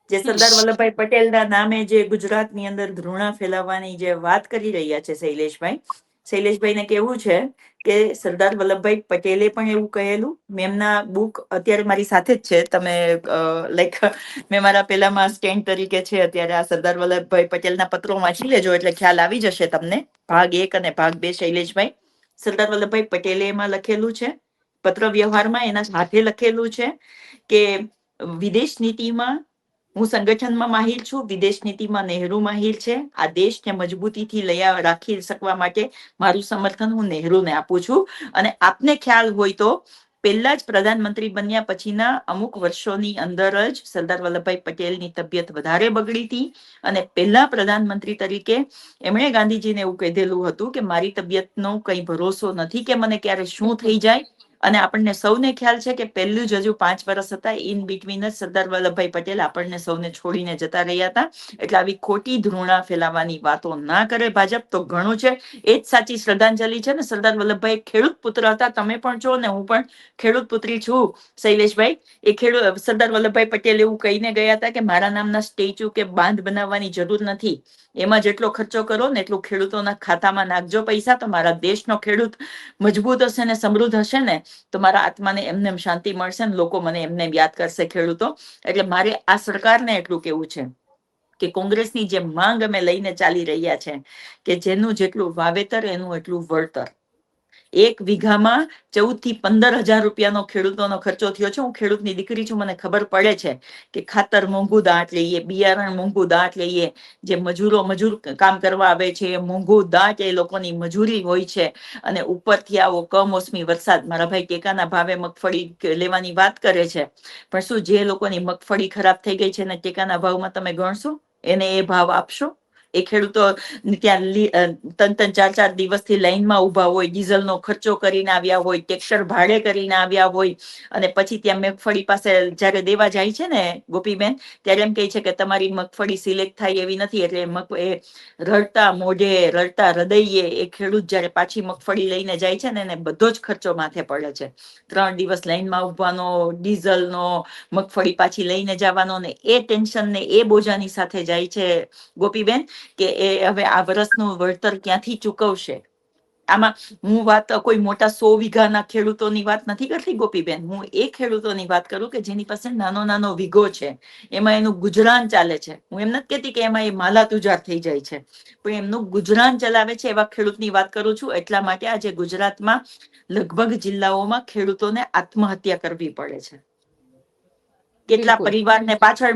જે સરદાર વલ્લભભાઈ પટેલના નામે જે ગુજરાતની અંદર ધૃણા ફેલાવવાની જે વાત કરી રહ્યા છે શૈલેષભાઈને કેવું છે કે સરદાર વલ્લભભાઈ પટેલે પણ એવું કહેલું. મેં એમના બુક અત્યારે મારી સાથે જ છે, તમે મેં મારા પેલામાં સ્ટેન્ડ તરીકે છે અત્યારે. આ સરદાર વલ્લભભાઈ પટેલના પત્રો વાંચી લેજો એટલે ખ્યાલ આવી જશે તમને. ભાગ 1 અને ભાગ 2 શૈલેષભાઈ. સરદાર વલ્લભભાઈ પટેલે એમાં લખેલું છે, પત્ર વ્યવહારમાં એના સાથે લખેલું છે કે વિદેશ નીતિમાં હું સંગઠનમાં માહિર છું, વિદેશ નીતિમાં નહેરુ માહિર છે. આ દેશને મજબૂતીથી રાખી શકવા માટે મારું સમર્થન હું નહેરુને આપું છું. અને આપને ખ્યાલ હોય તો પહેલા જ પ્રધાનમંત્રી બન્યા પછીના અમુક વર્ષોની અંદર જ સરદાર વલ્લભભાઈ પટેલની તબિયત વધારે બગડી હતી. અને પહેલા પ્રધાનમંત્રી તરીકે એમણે ગાંધીજીને એવું કહેલું હતું કે મારી તબિયતનો કઈ ભરોસો નથી કે મને ક્યારે શું થઈ જાય, અને આપણને સૌને ખ્યાલ છે કે પહેલું જ હજુ 5 વર્ષ હતા ઇન બિટવીન જ સરદાર વલ્લભભાઈ પટેલ આપણને સૌને છોડીને જતા રહ્યા હતા. એટલે આવી ખોટી ધૃણા ફેલાવવાની વાતો ના કરે ભાજપ તો ઘણું છે. એ જ સાચી શ્રદ્ધાંજલિ છે ને. સરદાર વલ્લભભાઈ ખેડૂત પુત્ર હતા. તમે પણ છો ને હું પણ ખેડૂત પુત્રી છું શૈલેષભાઈ. એ સરદાર વલ્લભભાઈ પટેલ એવું કહીને ગયા હતા કે મારા નામના સ્ટેચ્યુ કે બાંધ બનાવવાની જરૂર નથી. એમાં જેટલો ખર્ચો કરો ને એટલું ખેડૂતોના ખાતામાં નાખજો પૈસા, તો મારા દેશનો ખેડૂત મજબૂત હશે ને સમૃદ્ધ હશે ને તો મારા આત્માને એમને શાંતિ મળશે ને લોકો મને એમને યાદ કરશે ખેડૂતો. એટલે મારે આ સરકારને એટલું કેવું છે કે કોંગ્રેસની જે માંગ અમે લઈને ચાલી રહ્યા છે કે જેનું જેટલું વાવેતર એનું એટલું વળતર. 1 વીઘામાં 14 થી 15,000 રૂપિયાનો ખેડૂતોનો ખર્ચો થયો છે. હું ખેડૂતની દીકરી છું, મને ખબર પડે છે કે ખાતર મોંઘું દાટ લઈએ, બિયારણ મોંઘું દાટ લઈએ, જે મજૂર કામ કરવા આવે છે એ મોંઘું દાટ એ લોકોની મજૂરી હોય છે. અને ઉપરથી આવો કમોસમી વરસાદ. મારા ભાઈ ટેકાના ભાવે મગફળી લેવાની વાત કરે છે, પણ શું જે લોકોની મગફળી ખરાબ થઈ ગઈ છે ને ટેકાના ભાવમાં તમે ગણશો? એને એ ભાવ આપશો? એ ખેડૂતો ત્યાં 3-4 દિવસથી લાઈનમાં ઉભા હોય, ડીઝલનો ખર્ચો કરીને આવ્યા હોય, ટ્રેક્ટર ભાડે કરીને આવ્યા હોય, અને પછી ત્યાં મગફળી પાસે જયારે દેવા જાય છે ને ગોપીબેન, ત્યારે એમ કહે છે કે તમારી મગફળી સિલેક્ટ થાય એવી નથી. એટલે એ રડતા મોઢે રડતા હૃદયે એ ખેડૂત જયારે પાછી મગફળી લઈને જાય છે ને એને બધો જ ખર્ચો માથે પડે છે. 3 દિવસ લાઈનમાં ઉભાનો, ડીઝલનો, મગફળી પાછી લઈને જવાનો, ને એ ટેન્શન ને એ બોજાની સાથે જાય છે ગોપીબેન કે એ હવે આ વર્ષનું વળતર ક્યાંથી ચૂકવશે. આમાં હું વાત કોઈ મોટા 100 વીઘાના ખેડૂતોની વાત નથી કરતી ગોપીબેન. હું એ ખેડૂતોની વાત કરું કે જેની પાસે નાનો વીઘો છે, એમાં એનું ગુજરાન ચાલે છે. હું એમ નથી કહેતી કે એમાં એ માલાતુજાર થઈ જાય છે, પણ એમનું ગુજરાન ચલાવે છે એવા ખેડૂતની વાત કરું છું. એટલા માટે આજે ગુજરાતમાં લગભગ જિલ્લાઓમાં ખેડૂતોને આત્મહત્યા કરવી પડે છે. કેટલા પરિવારને પાછળ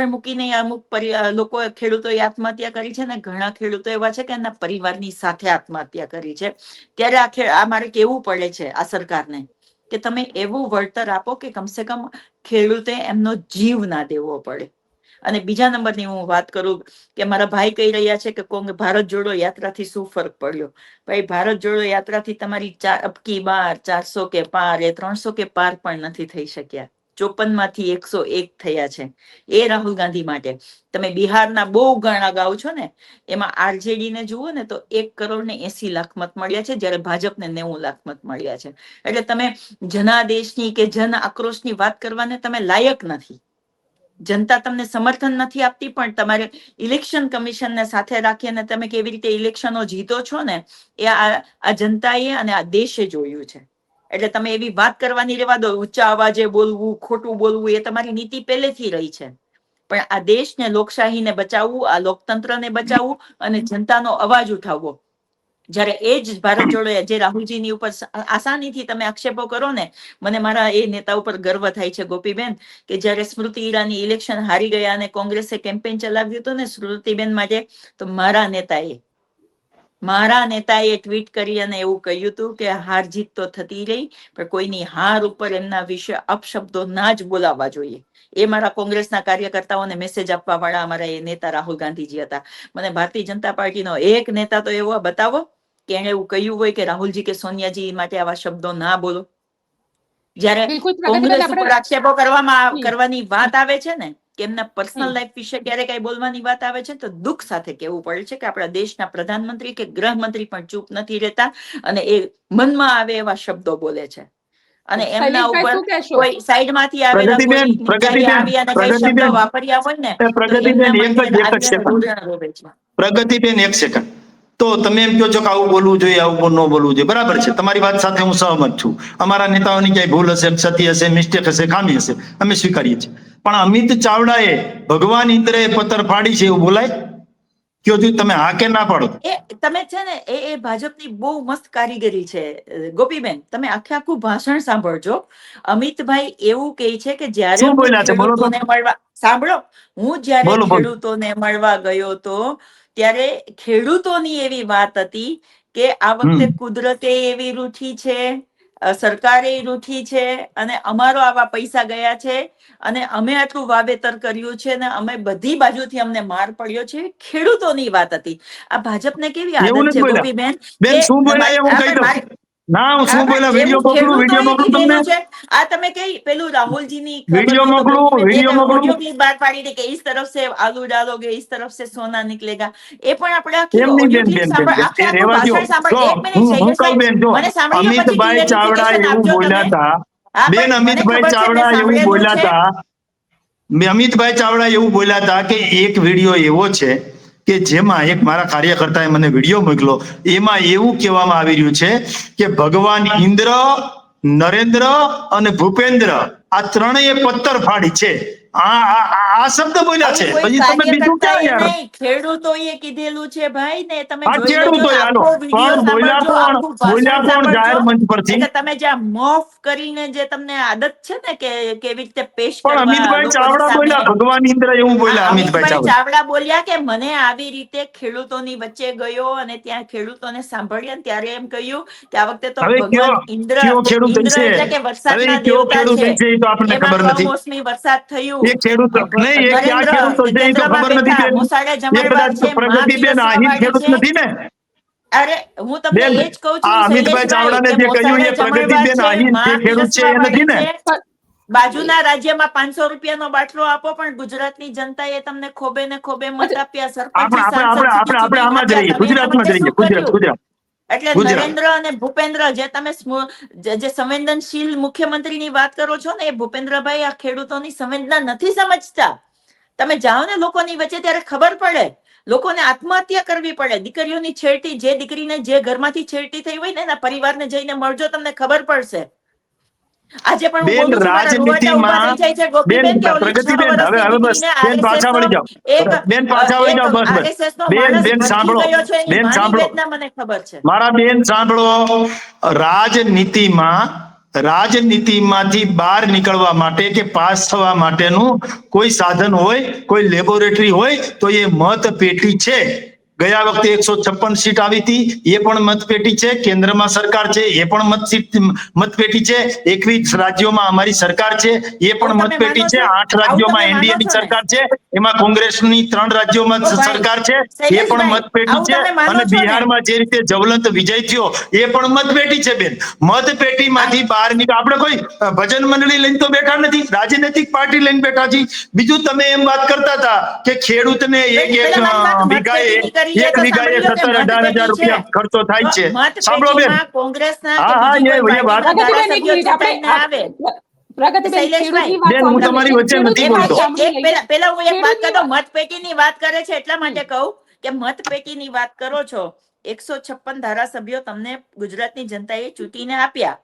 મૂકીને અમુક લોકો ખેડૂતોએ આત્મહત્યા કરી છે ને ઘણા ખેડૂતો એવા છે કે એના પરિવારની સાથે આત્મહત્યા કરી છે. ત્યારે આ મારે કેવું પડે છે આ સરકારને કે તમે એવું વળતર આપો કે કમસે કમ ખેડૂતે એમનો જીવ ના દેવો પડે. અને બીજા નંબરની હું વાત કરું કે મારા ભાઈ કહી રહ્યા છે કે ભારત જોડો યાત્રાથી શું ફરક પડ્યો. ભાઈ, ભારત જોડો યાત્રાથી તમારી અબકી બાર 400 કે પાર, એ 300 કે પાર પણ નથી થઈ શક્યા. 54 માંથી 101 થયા છે. એ રાહુલ ગાંધી માટે. તમે બિહારના બહુ ગાણા ગાઓ છો ને, એમાં આરજેડી ને જુઓ ને તો 1,80,00,000 મત મળ્યા છે, જયારે ભાજપને 90,00,000 મત મળ્યા છે. એટલે તમે જનાદેશની કે જન આક્રોશની વાત કરવાને તમે લાયક નથી. જનતા તમને સમર્થન નથી આપતી, પણ તમારે ઇલેક્શન કમિશનને સાથે રાખીને તમે કેવી રીતે ઇલેક્શનો જીતો છો ને એ આ જનતાએ અને આ દેશે જોયું છે. એટલે તમે એવી વાત કરવાની રહેવા દો. ઊંચા અવાજે બોલવું, ખોટું બોલવું એ તમારી નીતિ પહેલેથી રહી છે. પણ આ દેશને, લોકશાહીને બચાવવું, આ લોકતંત્રને બચાવવું અને જનતાનો અવાજ ઉઠાવવો. જયારે એ જ ભારત જોડો જે રાહુલજીની ઉપર આસાનીથી તમે આક્ષેપો કરો ને, મને મારા એ નેતા ઉપર ગર્વ થાય છે ગોપીબેન કે જયારે સ્મૃતિ ઈરાની ઇલેક્શન હારી ગયા અને કોંગ્રેસે કેમ્પેન ચલાવ્યું હતું ને સ્મૃતિબેન માટે, તો મારા નેતાએ ટ્વીટ કરી અને એવું કહ્યું હતું કે હાર જીત તો થતી રહી, પણ કોઈની હાર ઉપર એમના વિશે અપશબ્દો ના જ બોલાવવા જોઈએ. એ મારા કોંગ્રેસના કાર્યકર્તાઓને મેસેજ આપવા વાળા અમારા એ નેતા રાહુલ ગાંધીજી હતા. મને ભારતીય જનતા પાર્ટીનો એક નેતા તો એવો બતાવો કે એને એવું કહ્યું હોય કે રાહુલજી કે સોનિયાજી માટે આવા શબ્દો ના બોલો. જયારે કોંગ્રેસ ઉપર આક્ષેપો કરવાની વાત આવે છે ને, કે એમના પર્સનલ લાઈફ વિશે ક્યારે કઈ બોલવાની વાત આવે છે, તો દુઃખ સાથે કહેવું પડે છે કે આપણા દેશના પ્રધાનમંત્રી કે ગૃહમંત્રી પણ ચૂપ નથી રહેતા અને એ મનમાં આવે એવા શબ્દો બોલે છે. અને એમના ઉપર કોઈ સાઈડમાંથી આવેલા કોઈ નીચાઈ આવી અને કઈ શબ્દો વાપર્યા હોય ને તો એમના માટે પ્રગતિબેન 1 સેકન્ડ. તો તમે એમ કહો છો કે આવું બોલવું જોઈએ, આવું ન બોલવું જોઈએ. બરાબર છે, તમારી વાત સાથે હું સહમત છું. અમારા નેતાઓની ક્યાંય ભૂલ હશે, ક્ષતિ હશે, મિસ્ટેક હશે, ખામી હશે, અમે સ્વીકારીએ છીએ. પણ અમિત ચાવડાએ ભગવાન ઇન્દ્રએ પથ્થર ફાડી છે એવું બોલાય? કયો છું, તમે હા કે ના પાડો? તમે છે ને એ ભાજપની બહુ મસ્ત કારીગરી છે ગોપીબેન. તમે આખું ભાષણ સાંભળજો. અમિતભાઈ એવું કહે છે કે જયારે ખેડૂતોને મળવા, સાંભળો, હું જયારે ખેડૂતોને મળવા ગયો તો ત્યારે ખેડૂતોની એવી વાત હતી કે આ વખતે કુદરતે એવી રૂઠી છે, સરકારે રૂઠી છે અને અમારો આવા પૈસા ગયા છે અને અમે આટલું વાવેતર કર્યું છે ને અમે બધી બાજુથી અમને માર પડ્યો છે. ખેડૂતોની વાત હતી. આ ભાજપને કેવી આદત છે ગોપીબેન, ના હું શું બોલ્યા એવું વિડીયો મોકલું ખેડૂતોએ તમને કીધેલું છે. આ તમે કઈ પેલું રાહુલજીની વિડીયો મોકલું વિડીયો મોકલું ઓડિયો ક્લિપ બહાર પાડી હતી કે इस तरफ से आलू डालोगे इस तरफ से सोना निकलेगा. એ પણ આપણે આખી એમ નહીં ઓડિયો બેન ક્લિપ બેન સાંભળ બેન આખે એ આખું રેવા દ્યો. ભાષણ સાંભળ. જો એક મિનિટ હું કહું બેન જો મને સાંભળી લો, પછી અમિતભાઈ ચાવડા clarification એવું આપજો બોલ્યા તમે. હતા હા, બેન પણ મને અમિતભાઈ ખબર છે, ચાવડા મેં એવું સાંભળેલું બોલ્યા છે. હતા અમિતભાઈ ચાવડા એવું બોલ્યા હતા કે એક વિડીયો એવો છે કે જેમાં એક મારા કાર્યકર્તાએ મને વિડીયો મોકલો એમાં એવું કહેવામાં આવી રહ્યું છે કે ભગવાન ઇન્દ્ર નરેન્દ્ર અને ભૂપેન્દ્ર આ ત્રણેય પત્તર ફાડી છે આ શબ્દ બોલ્યા છે કોઈ પછી તમે બીજું કાર્યકર્તાએ ક્યાં યાર નહીં, ખેડૂતોએ કીધેલું છે ભાઈ ને. તમે આ જોઈ લેજો ખેડૂતો ને, હાલો આખો વિડીયો પણ બોલ્યા સાંભળજો, કોણ આખું ભાષણ જાહેર સાંભળજો. મંચ પરથી એટલે તમે જે આ મોફ કરીને જે તમને આદત છે ને કે કેવી રીતે પેશ પણ કરવા અમિતભાઈ લોકોની ચાવડા સામે. બોલ્યા ભગવાન ઇન્દ્ર એવું બોલ્યા અમિતભાઈ અમિતભાઈ ચાવડા ચાવડા બોલ્યા કે મને આવી રીતે ખેડૂતોની વચ્ચે ગયો અને ત્યાં ખેડૂતોને સાંભળ્યા ને ત્યારે એમ કહ્યું કે આ વખતે તો હવે ભગવાન ઇન્દ્ર કયો ખેડૂત ઇન્દ્ર છે એટલે કે હવે વરસાદના કયો દેવતા ખેડૂત છે. છે એ તો આપણને એમાં ખબર નથી કમોસમી વરસાદ થયું. એ ખેડૂત નહીં એ ક્યાં નરેન્દ્ર ખેડૂતો છે એ તો કેન્દ્રમાં ખબર નથી બેઠા, બેન મોસાળે એ જમણવાર કદાચ છે, માં પ્રગતિબેન પીરસવા આહિર વાળી ખેડૂત છે. નથી ને અરે હું તમને બેન એ જ કહું છું આ અમિતભાઈ શૈલેષભાઈ, ચાવડાને કે જે કહ્યું મોસાળે એ જમણવાર પ્રગતિબેન છે, આહિર જે માં ખેડૂત છે પીરસવા એ નથી વાળી ને છે. બાજુના રાજ્યમાં 500 રૂપિયાનો બાટલો આપો પણ ગુજરાતની જનતાએ તમને ખોબે ને ખોબે મત આપ્યા. સરપંચ આપણે સાંસદ સુધી આપણે ચૂંટણી આમાં જ રહીએ આપ્યા. તમે એના ગુજરાતમાં જ માટે રહીએ શું કર્યું? ગુજરાત એટલે ગુજરાત નરેન્દ્ર અને ભૂપેન્દ્ર જે તમે જે સંવેદનશીલ મુખ્યમંત્રીની વાત કરો છો ને, એ ભૂપેન્દ્રભાઈ આ ખેડૂતોની સંવેદના નથી સમજતા. તમે જાઓ ને લોકોની વચ્ચે ત્યારે ખબર પડે. લોકોને આત્મહત્યા કરવી પડે. દીકરીઓની છેડતી, જે દીકરીને જે ઘરમાંથી છેડતી થઈ હોય ને એના પરિવારને જઈને મળજો, તમને ખબર પડશે. આજે પણ હું બેન બોલું છું, મારા રૂવાટા ઉભા થઈ રાજનીતિમાં જાય છે. બેન ગોપીબેન કે ઓલી 6 પ્રગતિબેન હવે વર્ષની હવે બસ દીકરીને બેન પાછા RSS નો વળી જાઓ બેન પાછા વળી જાઓ બસ બસ RSS નો બેન માણસ બેન ભટકી સાંભળો ગયો છે, એની બેન માની સાંભળો વેદના મને ખબર છે. મારા બેન સાંભળો રાજનીતિમાંથી બહાર નીકળવા માટે કે પાસ થવા માટેનું કોઈ સાધન હોય, કોઈ લેબોરેટરી હોય તો એ મતપેટી છે. ગયા વખતે 156 સીટ આવી હતી, એ પણ મતપેટી છે. કેન્દ્રમાં સરકાર છે, એ પણ મતપેટી છે. 21 રાજ્યોમાં અમારી સરકાર છે, એ પણ આવું તમે મતપેટી માનો છે. છો? 8 આવું રાજ્યોમાં તમે માનો એનડીએની છો ને? સરકાર છે, એમાં કોંગ્રેસની 3 રાજ્યોમાં ઓ ભાઈ, સરકાર છે, એ પણ શૈલેષભાઈ, મતપેટી આવું છે. તમે માનો અને છો ને? બિહારમાં જે રીતે જ્વલંત વિજય થયો એ પણ મતપેટી છે બેન. મતપેટીમાંથી બહાર નીકળ આપણે કોઈ ભજન મંડળી લઈને તો બેઠા નથી, રાજનૈતિક પાર્ટી લઈને બેઠા છીએ. બીજું તમે એમ વાત કરતા હતા કે ખેડૂતને એક પેલા મારી વાત મતપેટીની કરી છે તો સાંભળી લો કે 17,000-18,000 મતપેટી છે. રૂપિયા ખર્ચો થાય છે. સાંભળો બેન, મતપેટીમાં કોંગ્રેસના કે હા, હા, બીજી કોઈ એ વાત પાર્ટીના પ્રગતિબેન એક ધારાસભ્યો મિનિટ, ચૂંટાઈને આવે. પ્રગતિબેન શૈલેષભાઈ, ખેડૂતની વાત બેન, હું સાંભળી તમારી લઈએ. વચ્ચે નથી ખેડૂતની વાત બોલતો. સાંભળી લઈએ. પેલા હું એક વાત ખેડૂતની કરું, મતપેટીની વાત કરે છે એટલા માટે કહું કે મતપેટીની વાત કરો છો. 156 ધારાસભ્યો તમને ગુજરાતની જનતાએ ચૂંટીને આપ્યા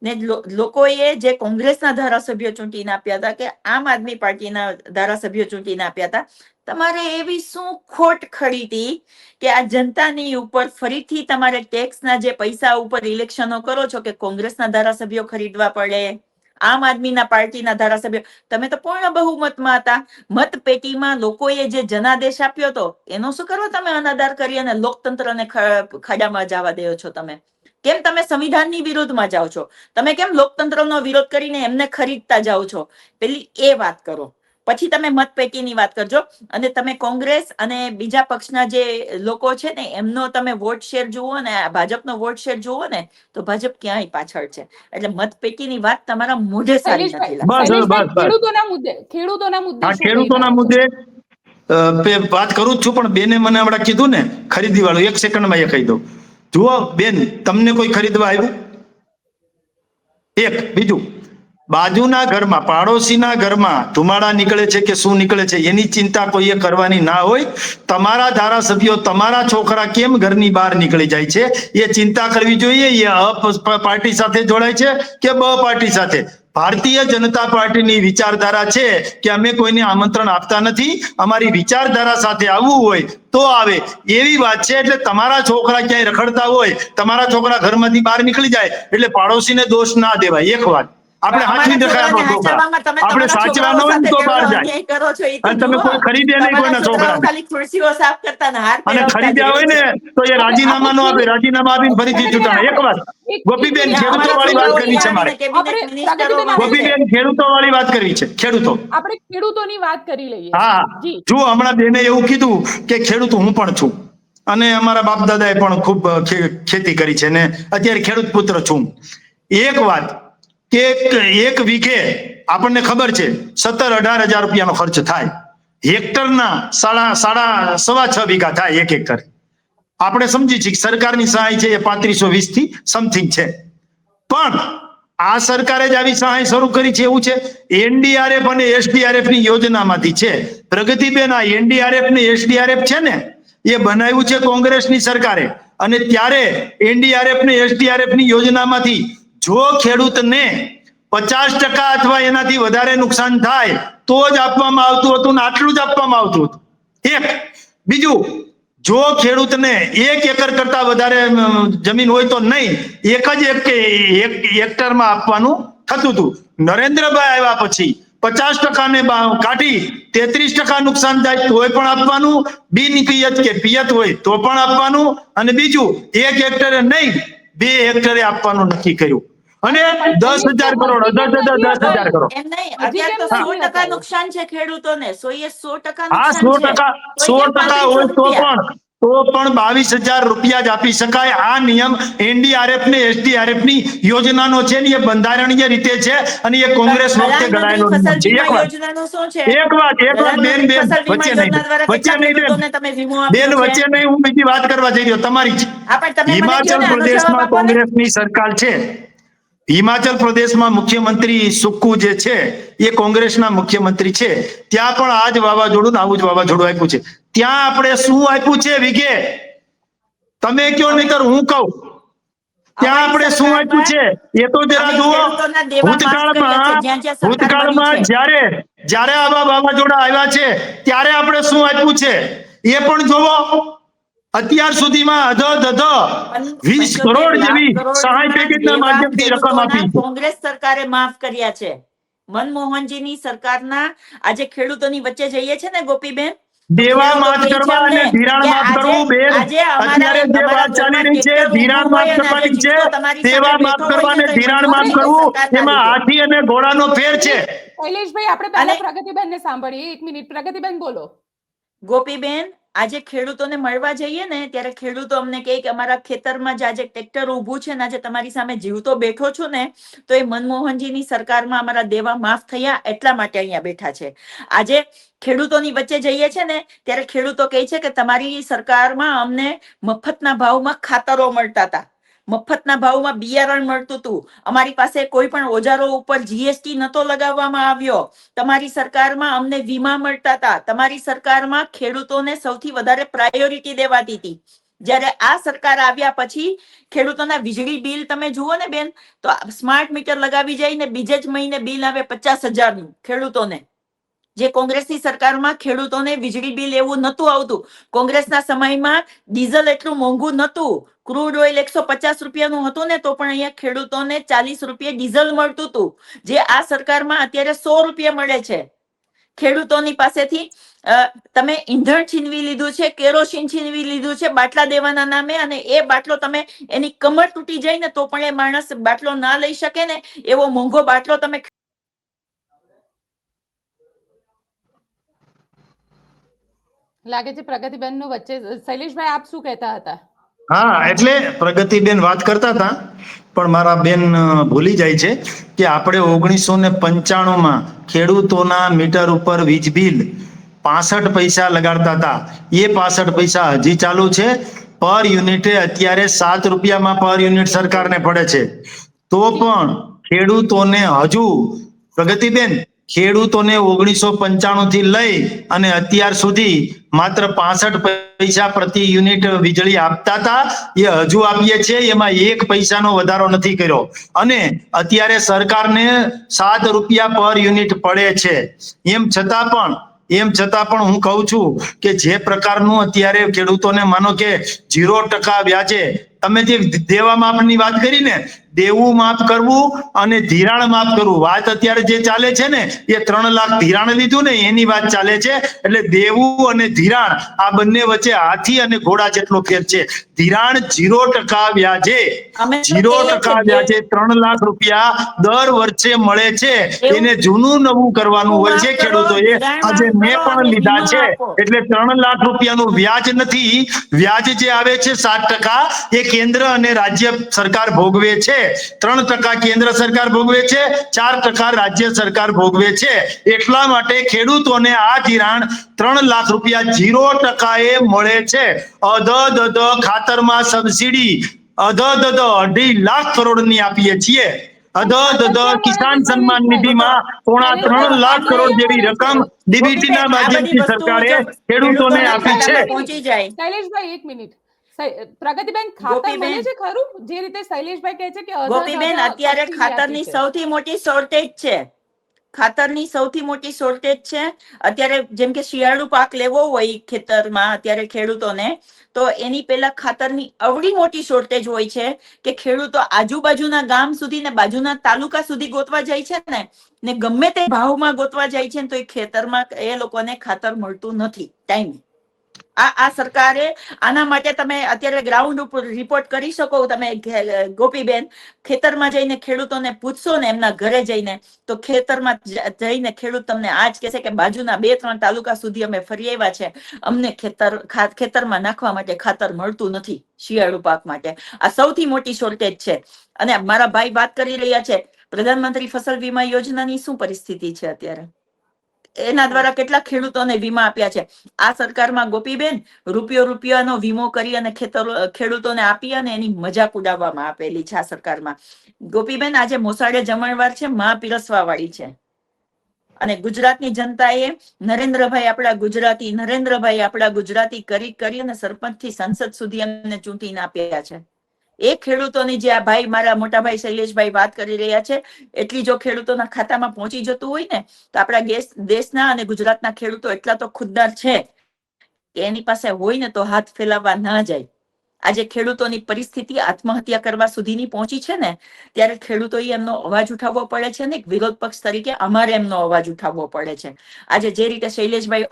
ને લોકોએ જે કોંગ્રેસના ધારાસભ્યો ચૂંટીને આપ્યા હતા કે આમ આદમી પાર્ટીના ધારાસભ્યો ચૂંટીને આપ્યા હતા, તમારે એવી શું ખોટ ખડી હતી કે આ જનતાની ઉપર ફરીથી તમારે ટેક્સના જે પૈસા ઉપર ઇલેક્શનો કરો છો કે કોંગ્રેસના ધારાસભ્યો ખરીદવા પડે, આમ આદમીના પાર્ટીના ધારાસભ્યો? તમે તો પૂર્ણ બહુમતમાં હતા. મતપેટીમાં લોકોએ જે જનાદેશ આપ્યો હતો એનો શું કરો તમે અનાદર કરી અને લોકતંત્રને ખાડામાં જવા દો છો? કેમ તમે સંવિધાનની વિરુદ્ધમાં જાઓ છો? તમે કેમ લોકતંત્રનો વિરોધ કરીને એમને ખરીદતા જાઓ છો? પેલી એ વાત કરો, પછી તમે મતપેટીની વાત કરજો. અને તમે કોંગ્રેસ અને બીજા પક્ષના જે લોકો છે ને એમનો તમે વોટ શેર જુઓ ને ભાજપનો વોટ શેર જુઓ ને તો ભાજપ ક્યાંય પાછળ છે. એટલે મતપેટીની વાત તમારા મોઢે સારી નથી લાગતી. શૈલેષભાઈ, ખેડૂતોના મુદ્દે શું કહી ખેડૂતોના રહ્યા છો? મુદ્દે વાત કરું જ છું, પણ બેને મને હમણાં કીધું ને ખરીદી વાળું, 1 સેકન્ડમાં એ કહી દઉં. જુઓ બેન, તમને કોઈ ખરીદવા આવ્યું? એક બીજું, બાજુના ઘરમાં, પાડોશીના ઘરમાં ધુમાડા નીકળે છે કે શું નીકળે છે એની ચિંતા કોઈએ કરવાની ના હોય. તમારા ધારાસભ્યો, તમારા છોકરા કેમ ઘરની બહાર નીકળી જાય છે એ ચિંતા કરવી જોઈએ. એ અ પાર્ટી સાથે જોડાય છે કે બ પાર્ટી સાથે? ભારતીય જનતા પાર્ટીની વિચારધારા છે કે અમે કોઈને આમંત્રણ આપતા નથી, અમારી વિચારધારા સાથે આવવું હોય તો આવે, એવી વાત છે. એટલે તમારા છોકરા ક્યાંય રખડતા હોય, તમારા છોકરા ઘરમાંથી બહાર નીકળી જાય એટલે પાડોશીને દોષ ના દેવાય. એક વાત આપણે હાથવી દેખાય આપણો છોકરા, આપણે સાચવા ન હોય તો બહાર જાય. અને તમે કોઈ ખરીદે નહીં કોઈના છોકરા, ખાલી ખુરશીઓ સાફ કરતા ને હાર અને ખરીદ્યા હોય ને તો એ રાજીનામા નો આપે, રાજીનામા આપીને ફરીથી ચૂંટાય. એક વાત ગોપીબેન, ખેડૂતો વાળી વાત કરવી છે મારે. ગોપીબેન, ખેડૂતો વાળી વાત કરવી છે. ખેડૂતો, આપણે ખેડૂતોની વાત કરી લઈએ. હા, જી, જો હમણાં બેને એવું કીધું કે ખેડૂત હું પણ છું. અને અમારા બાપ દાદાએ પણ ખૂબ ખેતી કરી છે ને અત્યારે ખેડૂત પુત્ર છું. એક વાત કે એક વીઘે આપણને ખબર છે 17-18 હજાર રૂપિયાનો ખર્ચ થાય. હેક્ટરના સવા 6 વીઘા થાય એક હેક્ટર. આપણે સમજી છીએ કે સરકારની સહાય છે એ 3520 થી સમથિંગ છે, પણ આ સરકારે જ આવી સહાય શરૂ કરી છે એવું છે. એનડીઆરએફ અને એસડીઆરએફ ની યોજનામાંથી છે. પ્રગતિબેન, આ એનડીઆરએફ ને એસડીઆરએફ છે ને એ બનાવ્યું છે કોંગ્રેસની સરકારે, અને ત્યારે એનડીઆરએફ ને એસડીઆરએફ ની યોજનામાંથી જો ખેડૂતને 50% અથવા એનાથી વધારે નુકસાન થાય તો જ આપવામાં આવતું હતું ને આટલું જ આપવામાં આવતું હતું. એક બીજું, જો ખેડૂતને 1 એકર કરતા વધારે જમીન હોય તો નહીં, એક હેક્ટરમાં આપવાનું થતું હતું. નરેન્દ્રભાઈ આવ્યા પછી 50% ને કાઢી 33% નુકસાન થાય તોય પણ આપવાનું, બિનપિયત કે પિયત હોય તો પણ આપવાનું, અને બીજું 1 હેક્ટરે નહીં 2 હેક્ટરે આપવાનું નક્કી કર્યું. અને 10,000 કરોડ 10,000 કરોડ. એમ નહીં, અત્યારે તો 100% નુકસાન છે ખેડૂતોને. 100% હા, નુકસાન છે. 100% હોય તો પણ 22,000 રૂપિયા જ આપી શકાય. આ નિયમ એનડીઆરએફ ને એસડીઆરએફ ની યોજનાનો છે ને એ બંધારણીય રીતે છે, અને એ કોંગ્રેસ વખતે ઘડાયેલો નિયમ છે. યોજનાનું શું છે? એક વાત બેન વચ્ચે નહીં, હું બીજી વાત કરવા જઈ રહ્યો તમારી જ. હિમાચલ પ્રદેશમાં કોંગ્રેસની સરકાર છે. હિમાચલ પ્રદેશમાં મુખ્યમંત્રી સુક્કુ જે છે એ કોંગ્રેસના મુખ્યમંત્રી છે. ત્યાં પણ આ જ વાવાઝોડું ને આવું જ વાવાઝોડું આપ્યું છે. ત્યાં આપણે શું આપ્યું છે વીઘે? તમે કયો નહીતર હું કહું. ત્યાં આપણે શું આપ્યું છે એ તો જરા જુઓ. ભૂતકાળમાં જ્યારે આવા વાવાઝોડા આવ્યા છે ત્યારે આપણે શું આપ્યું છે એ પણ જોવો. અત્યાર સુધીમાં 20 કરોડ જેવી સહાય પેકેજના માધ્યમથી રકમ આપી. કોંગ્રેસ સરકારે માફ કર્યા છે. મનમોહનજીની સરકારના આજે ખેડૂતોની વચ્ચે જઈએ છે ને ગોપીબેન, દેવા માફ કરવા અને ધિરાણ માફ કરવું બેન. અત્યારે જે વાત ચાલી રહી છે ધિરાણ માફ કરવાની છે, દેવા માફ કરવા અને ધિરાણ માફ કરવું, એમાં હાથી અને ઘોડાનો ફેર છે. શૈલેષભાઈ, આપણે પહેલા પ્રગતિબેનને સાંભળીએ. 1 મિનિટ પ્રગતિબેન બોલો. ગોપીબેન, આજે ખેડૂતોને મળવા જઈએ ને ત્યારે ખેડૂતો અમને કહે કે અમારા ખેતરમાં જે આજે ટ્રેક્ટર ઊભું છે ને આજે તમારી સામે જીવતો બેઠો છું ને, તો એ મનમોહનજીની સરકારમાં અમારા દેવા માફ થયા એટલા માટે અહીંયા બેઠા છે. આજે ખેડૂતોની વચ્ચે જઈએ છે ને ત્યારે ખેડૂતો કહે છે કે તમારી સરકારમાં અમને મફતના ભાવમાં ખાતરો મળતા હતા, મફતના ભાવમાં બિયારણ મળતું હતું, અમારી પાસે કોઈ પણ ઓજારો ઉપર જીએસટી નતો લગાવવામાં આવ્યો, તમારી સરકારમાં અમને વીમા મળતા હતા, તમારી સરકારમાં ખેડૂતોને સૌથી વધારે પ્રાયોરિટી દેવાતી હતી. જ્યારે આ સરકાર આવ્યા પછી ખેડૂતોના વીજળી બિલ તમે જુઓ ને બેન, તો સ્માર્ટ મીટર લગાવી જાય ને બીજે જ મહિને બિલ આવે 50,000નું ખેડૂતોને. જે કોંગ્રેસની સરકારમાં ખેડૂતોને વીજળી બિલ એવું નતું આવતું. કોંગ્રેસના સમયમાં ડીઝલ એટલું મોંઘું નતું, ક્રૂડ ઓઇલ 150 રૂપિયાનું હતું ને તો પણ અહીંયા ખેડૂતોને 40 રૂપિયા ડીઝલ મળતું હતું, જે આ સરકારમાં અત્યારે 100 રૂપિયા મળે છે. ખેડૂતોની પાસેથી તમે ઈંધણ છીનવી લીધું છે, કેરોસીન છીનવી લીધું છે બાટલા દેવાના નામે, અને એ બાટલો તમે એની કમર તૂટી જાય ને તો પણ એ માણસ બાટલો ના લઈ શકે ને એવો મોંઘો બાટલો તમે. લાગે છે પ્રગતિબેન નો વચ્ચે. શૈલેષભાઈ, આપ શું કહેતા હતા? હા, એટલે પ્રગતિબેન વાત કરતા હતા, પણ મારા બેન ભૂલી જાય છે કે આપણે 1995માં ખેડૂતોના મીટર ઉપર વીજ બિલ 65 પૈસા લગાડતા હતા. એ 65 પૈસા હજી ચાલુ છે. પર યુનિટે અત્યારે 7 રૂપિયામાં પર યુનિટ સરકારને પડે છે. તો પણ ખેડૂતોને હજુ પ્રગતિબેન ખેડૂતોને 1995 થી લઈ અને અત્યાર સુધી માત્ર 65 પૈસા પ્રતિ યુનિટ વીજળી આપતા હતા, એ હજુ આપીએ છે. એમાં 1 પૈસાનો વધારો નથી કર્યો, અને અત્યારે સરકારને 7 રૂપિયા પર યુનિટ પડે છે. એમ છતાં પણ હું કહું છું કે જે પ્રકારનું અત્યારે ખેડૂતોને માનો કે 0% વ્યાજે તમે જે દેવા માફની વાત કરી ને, દેવું માફ કરવું અને ધિરાણ માફ કરવું, વાત અત્યારે જે ચાલે છે ને એ 3 લાખ ધિરાણ લીધું ને એની વાત ચાલે છે. એટલે દેવું અને ધિરાણ આ બંને વચ્ચે હાથી અને ઘોડા જેટલો ફેર છે. ધિરાણ 0% વ્યાજે, અમે તો 0% કહીએ છીએ વ્યાજે 3 લાખ રૂપિયા દર વર્ષે મળે છે. એવું એને જૂનું નવું કરવાનું હોય છે માફ કરો, ખેડૂતોએ. ધિરાણ આજે માફ મેં કરો પણ અને લીધા વીમા છે. આપો. એટલે 3 લાખ રૂપિયાનું વ્યાજ નથી, વ્યાજ જે આવે છે 7% એ કેન્દ્ર અને રાજ્ય સરકાર ભોગવે છે. 3% કેન્દ્ર સરકાર ભોગવે છે, 4% રાજ્ય સરકાર ભોગવે છે. એટલા માટે ખેડૂતોને આ ધિરાણ 3 લાખ રૂપિયા 0% એ મળે છે. અધધ ખાતરમાં સબસિડી અધધ 2.5 લાખ કરોડની આપીએ છીએ. અધધ કિસાન સન્માન નિધિમાં પોણા 3 લાખ કરોડ જેવી રકમ ડીબીટીના ગોપીબેન, આ બધી માધ્યમથી વસ્તુઓ સરકારે જો ખેડૂતોને ખેડૂતોના આપી છે. ખાતામાં પહોંચી જાય. શૈલેષભાઈ એક મિનિટ. પ્રગતિબેન, ખાતર ગોપીબેન, મળે છે ખરું? જે રીતે શૈલેષભાઈ કહે છે કે ગોપીબેન, અત્યારે સબસિડી આપી ખાતરની છે. સૌથી મોટી શોર્ટેજ છે. ખાતરની સૌથી મોટી શોર્ટેજ છે. અત્યારે જેમ કે શિયાળુ પાક લેવો હોય ખેતરમાં અત્યારે ખેડૂતોને, તો એની પહેલા ખાતરની અવળી મોટી શોર્ટેજ હોય છે કે ખેડૂતો આજુબાજુના ગામ સુધી ને બાજુના તાલુકા સુધી ગોતવા જાય છે ને ગમે તે ભાવમાં ગોતવા જાય છે ને તો એ ખેતરમાં એ લોકોને ખાતર મળતું નથી ટાઈમે. આ સરકારે આના માટે તમે અત્યારે ગ્રાઉન્ડ ઉપર રિપોર્ટ કરી શકો તમે ગોપીબેન, ખેતરમાં જઈને ખેડૂતોને પૂછશો ને એમના ઘરે જઈને, તો ખેતરમાં જઈને ખેડૂત તમને આજ કહેશે કે બાજુના 2-3 તાલુકા સુધી અમે ફરી આવ્યા છે, અમને ખેતરમાં નાખવા માટે ખાતર મળતું નથી શિયાળુ પાક માટે. આ સૌથી મોટી શોર્ટેજ છે. અને મારા ભાઈ વાત કરી રહ્યા છે પ્રધાનમંત્રી ફસલ વીમા યોજનાની શું પરિસ્થિતિ છે અત્યારે, એના દ્વારા કેટલા ખેડૂતોને વીમા આપ્યા છે. આ સરકારમાં ગોપીબેન રૂપિયાનો વીમો કરી અને ખેડૂતોને આપી અને એની મજાક ઉડાવવામાં આપેલી છે આ સરકારમાં. ગોપીબેન, આજે મોસાળે જમણવાર છે, માં પીરસવા વાળી છે. અને ગુજરાતની જનતાએ નરેન્દ્રભાઈ આપણા ગુજરાતી કરી અને સરપંચ થી સંસદ સુધી એમને ચૂંટીને આપ્યા છે. એ ખેડૂતોની જે આ ભાઈ મારા મોટા ભાઈ શૈલેષભાઈ વાત કરી રહ્યા છે, એટલી જો ખેડૂતોના ખાતામાં પહોંચી જતું હોય ને તો આપણા દેશના અને ગુજરાતના ખેડૂતો એટલા તો ખુદદાર છે કે એની પાસે હોય ને તો હાથ ફેલાવવા ના જાય. આજે ખેડૂતોની પરિસ્થિતિ આત્મહત્યા કરવા સુધીની પહોંચી છે ને, ત્યારે ખેડૂતોએ એમનો અવાજ ઉઠાવવો પડે છે ને વિરોધ પક્ષ તરીકે અમારે એમનો અવાજ ઉઠાવવો પડે છે. આજે જે રીતે શૈલેષભાઈ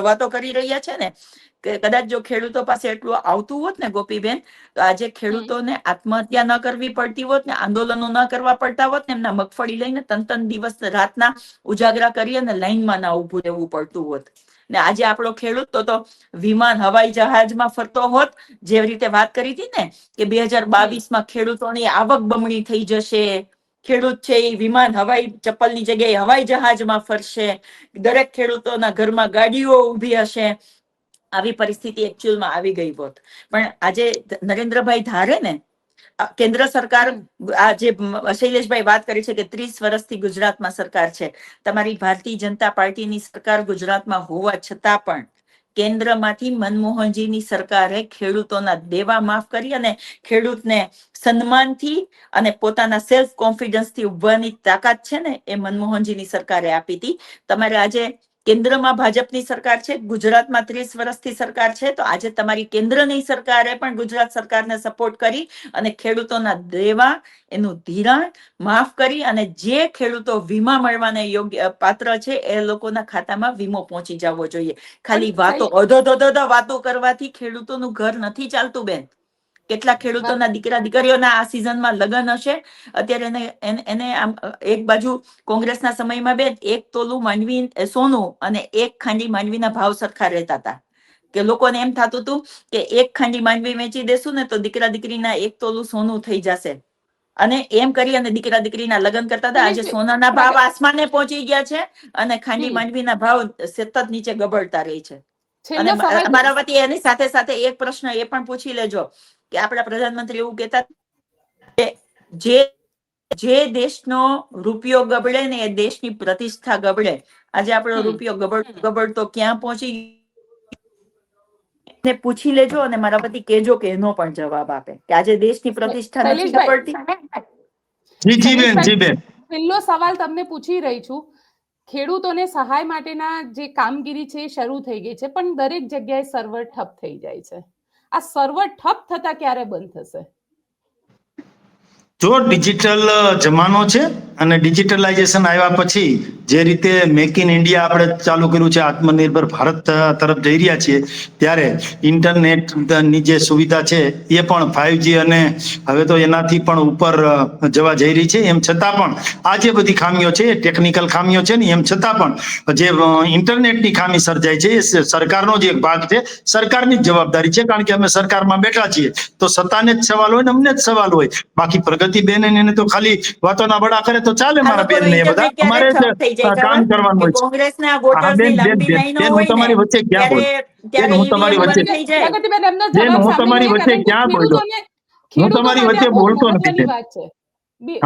વાતો કરી રહ્યા છે ને, કે કદાચ જો ખેડૂતો પાસે એટલું આવતું હોત ને ગોપીબેન, તો આજે ખેડૂતોને આત્મહત્યા ન કરવી પડતી હોત ને, આંદોલનો ન કરવા પડતા હોત ને, એમના મગફળી લઈને 3 દિવસ રાતના ઉજાગરા કરી અને લાઈનમાં ના ઉભું રહેવું પડતું હોત. ને આજે આપણો ખેડૂત તો વિમાન હવાઈ જહાજમાં ફરતો હોત. જે રીતે વાત કરી હતી ને કે 2022માં ખેડૂતોની આવક બમણી થઈ જશે, ખેડૂત છે એ વિમાન હવાઈ ચપ્પલની જગ્યાએ હવાઈ જહાજમાં ફરશે, દરેક ખેડૂતોના ઘરમાં ગાડીઓ ઉભી હશે. આવી પરિસ્થિતિ એકચ્યુઅલમાં આવી ગઈ હોત. પણ આજે નરેન્દ્રભાઈ ધારે ને, કેન્દ્ર સરકાર, આ જે શૈલેષભાઈ વાત કરી છે કે 30 વર્ષથી ગુજરાતમાં સરકાર છે, તમારી ભારતીય જનતા પાર્ટીની સરકાર ગુજરાતમાં હોવા છતાં પણ કેન્દ્રમાંથી મનમોહનજીની સરકારે ખેડૂતોના દેવા માફ કરી અને ખેડૂતને સન્માનથી અને પોતાના સેલ્ફ કોન્ફિડન્સથી ઉભવાની તાકાત છે ને એ મનમોહનજીની સરકારે આપી હતી. તમારે આજે કેન્દ્રમાં ભાજપની સરકાર છે, ગુજરાતમાં 30 વર્ષથી સરકાર છે, તો આજે તમારી કેન્દ્રની સરકારે પણ ગુજરાત સરકારને સપોર્ટ કરી અને ખેડૂતોના દેવા, એનું ધિરાણ માફ કરી અને જે ખેડૂતો વીમા મળવાને યોગ્ય પાત્ર છે એ લોકોના ખાતામાં વીમો પહોંચી જવો જોઈએ. ખાલી વાતો વાતો કરવાથી ખેડૂતોનું ઘર નથી ચાલતું બેન. કેટલા ખેડૂતોના દીકરા દીકરીઓના આ સિઝનમાં લગ્ન હશે. અત્યારે એને આમ એક બાજુ કોંગ્રેસના સમયમાં બેન 1 તોલું માંડવી સોનું અને 1 ખાંડી માંડવીના ભાવ સરખા રહેતા હતા, કે લોકોને એમ થતું હતું કે 1 ખાંડી માંડવી વેચી દેશું ને તો દીકરા દીકરીના 1 તોલું સોનું થઈ જશે, અને એમ કરી અને દીકરા દીકરીના લગ્ન કરતા હતા. આજે સોનાના ભાવ આસમાને પહોંચી ગયા છે અને ખાંડી માંડવીના ભાવ સતત નીચે ગબડતા રહી છે. અને અમારા વતી એની સાથે સાથે એક પ્રશ્ન એ પણ પૂછી લેજો કે આપણા પ્રધાનમંત્રી એવું કહેતા કે જે દેશનો રૂપિયો ગબડે ને એ દેશની પ્રતિષ્ઠા ગબડે. આજે આપણો રૂપિયો ગબડતો ક્યાં પહોંચી ને પૂછી લેજો અને મારા વતી કહેજો કે એનો પણ જવાબ આપે કે આજે દેશની પ્રતિષ્ઠા નથી ગબડતી. જી બેન, પહેલો સવાલ તમને પૂછી રહી છું. ખેડૂતોને સહાય માટેના જે કામગીરી છે એ શરૂ થઈ ગઈ છે, પણ દરેક જગ્યાએ સર્વર ઠપ થઈ જાય છે. આ સર્વર ઠપ થતા ક્યારે બંધ થશે? જો ડિજિટલ જમાનો છે અને ડિજિટલાઇઝેશન આવ્યા પછી જે રીતે મેક ઇન ઇન્ડિયા આપણે ચાલુ કર્યું છે, આત્મનિર્ભર ભારત તરફ જઈ રહ્યા છીએ, ત્યારે ઇન્ટરનેટની જે સુવિધા છે એ પણ 5G અને હવે તો એનાથી પણ ઉપર જવા જઈ રહી છે. એમ છતાં પણ આ જે બધી ખામીઓ છે એ ટેકનિકલ ખામીઓ છે ને, એમ છતાં પણ જે ઇન્ટરનેટની ખામી સર્જાય છે એ સરકારનો જ એક ભાગ છે, સરકારની જ જવાબદારી છે. કારણ કે અમે સરકારમાં બેઠા છીએ તો સત્તાને જ સવાલ હોય ને અમને જ સવાલ હોય. બાકી પ્રગતિબેન એને તો ખાલી વાતોના બડા કરે તો ચાલે. મારા બેન ને એ બધા અમારે જ કામ કરવાનું હોય છે. કોંગ્રેસના હા વોટર્સની બેન, લંબી લાઈનો બેન હું હોય ને તમારી વચ્ચે ક્યાં બોલું? ત્યારે બેન હું તમારી EVM વચ્ચે બંધ થઈ જાય. પ્રગતિબેન એમનો બેન જવાબ હું તમારી સાંભળી વચ્ચે લઈએ, કારણ કે ક્યાં બોલતો? હું ખેડૂતો તમારી માટે વચ્ચે આ બહુ બોલતો નથી મહત્વની બેન. વાત છે.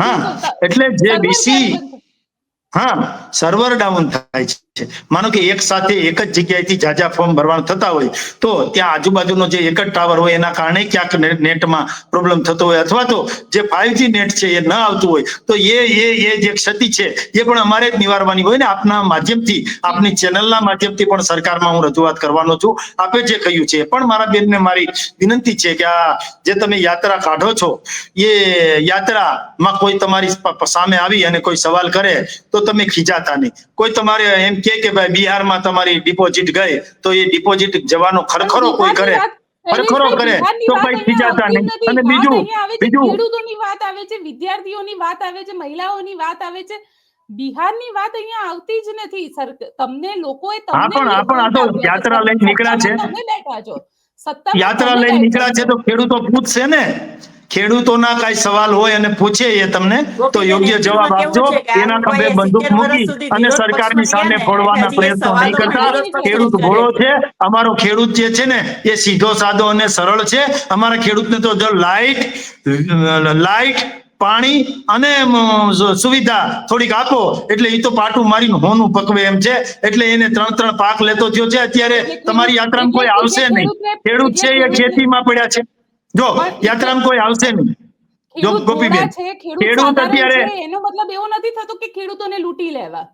હા, બિલકુલ. એટલે જે સર્વર વીસી ક્યારે બંધ થશે? હા સર્વર ડાઉન થાય છે. માનો કે એક સાથે એક જ જગ્યાએથી જાજા ફોર્મ ભરવાના થતા હોય તો ત્યાં આજુબાજુનો જે એક જ ટાવર હોય એના કારણે ક્યાંક નેટમાં પ્રોબ્લેમ થતો હોય, અથવા તો જે 5G નેટ છે એ ન આવતું હોય તો એ જે ક્ષતિ છે એ પણ અમારે જ નિવારવાની હોય ને. આપના માધ્યમથી, આપની ચેનલના માધ્યમથી પણ સરકારમાં હું રજૂઆત કરવાનો છું. આપે જે કહ્યું છે પણ મારા બેનને મારી વિનંતી છે કે આ જે તમે યાત્રા કાઢો છો એ યાત્રામાં કોઈ તમારી સામે આવી અને કોઈ સવાલ કરે તો તમે ખીજાતા નહીં. કોઈ તમારે એમ કે ભાઈ બિહારમાં તમારી ડિપોઝિટ ગઈ તો એ ડિપોઝિટ જવાનો ખરખરો કોઈ કરે, ખરખરો કરે તો ભાઈ ખીજાતા નહીં. અને બીજું ખેડૂતોની વાત આવે છે, વિદ્યાર્થીઓની વાત આવે છે, મહિલાઓની વાત આવે છે. બિહારની વાત અહીંયા આવતી જ નથી. તમને લોકોએ તમને આ તો યાત્રા લઈને નીકળ્યા છે, તમે બેઠા છો, સત્તામાં યાત્રા તમે લઈને બેઠા નીકળ્યા છે તો ખેડૂતો પૂછશે ને. ખેડૂતોના કઈ સવાલ હોય અને પૂછે એ તમને તો યોગ્ય જવાબ આપજો. એના ખભે બંદૂક મૂકી અને સરકારની સામે ફોડવાના પ્રયત્નો નહીં કરતા. ખેડૂત ભોળો છે. અમારો ખેડૂત જે છે ને એ સીધો સાદો અને સરળ છે. અમારા ખેડૂતને તો જો લાઈટ પાણી અને સુવિધા થોડીક આપો એટલે એ તો પાટું મારીને હોનું પકવે એમ છે. એટલે એને 3 પાક લેતો થયો છે. અત્યારે તમારી યાત્રામાં કોઈ આવશે નહીં. ખેડૂત છે એ ખેતીમાં પડ્યા છે. જો યાત્રામાં કોઈ આવશે નહીં. જો ગોપીબેન, ખેડૂત અત્યારે એનો મતલબ એવો નથી થતો કે ખેડૂતોને લૂંટી લેવા.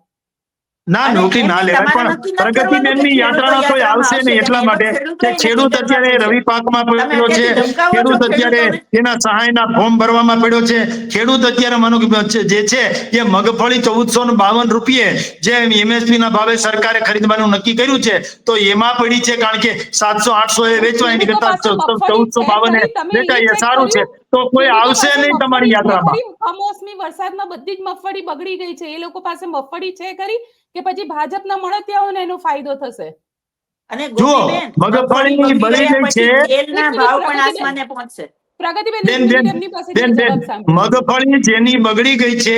ના લૂંટી ના લેવાય, પણ પ્રગતિબેનની યાત્રામાં કોઈ આવશે નહીં એટલા માટે કે ખેડૂત અત્યારે રવિ પાકમાં પડ્યો છે. ખેડૂત અત્યારે એના સહાયના ફોર્મ ભરવામાં પડ્યો છે. ખેડૂત અત્યારે માનો કે જે છે એ મગફળી 1452 રૂપિયે જે MSP ના ભાવે સરકારે ખરીદવાનું નક્કી કર્યું છે તો એમાં પડી છે. કારણ કે 700-800 એ વેચવા એની કરતા 1452 વેચાય એ સારું છે. તો કોઈ આવશે નહીં તમારી યાત્રામાં. કમોસમી વરસાદમાં બધી જ મગફળી બગડી ગઈ છે. એ લોકો પાસે મગફળી છે ખરી કે પછી ભાજપના મળતિયાઓને એનો ફાયદો થશે? અને જો મગફળી બળી ગઈ છે, તેલના ભાવ પણ આસમાને પહોંચશે. મગફળી જેની બગડી ગઈ છે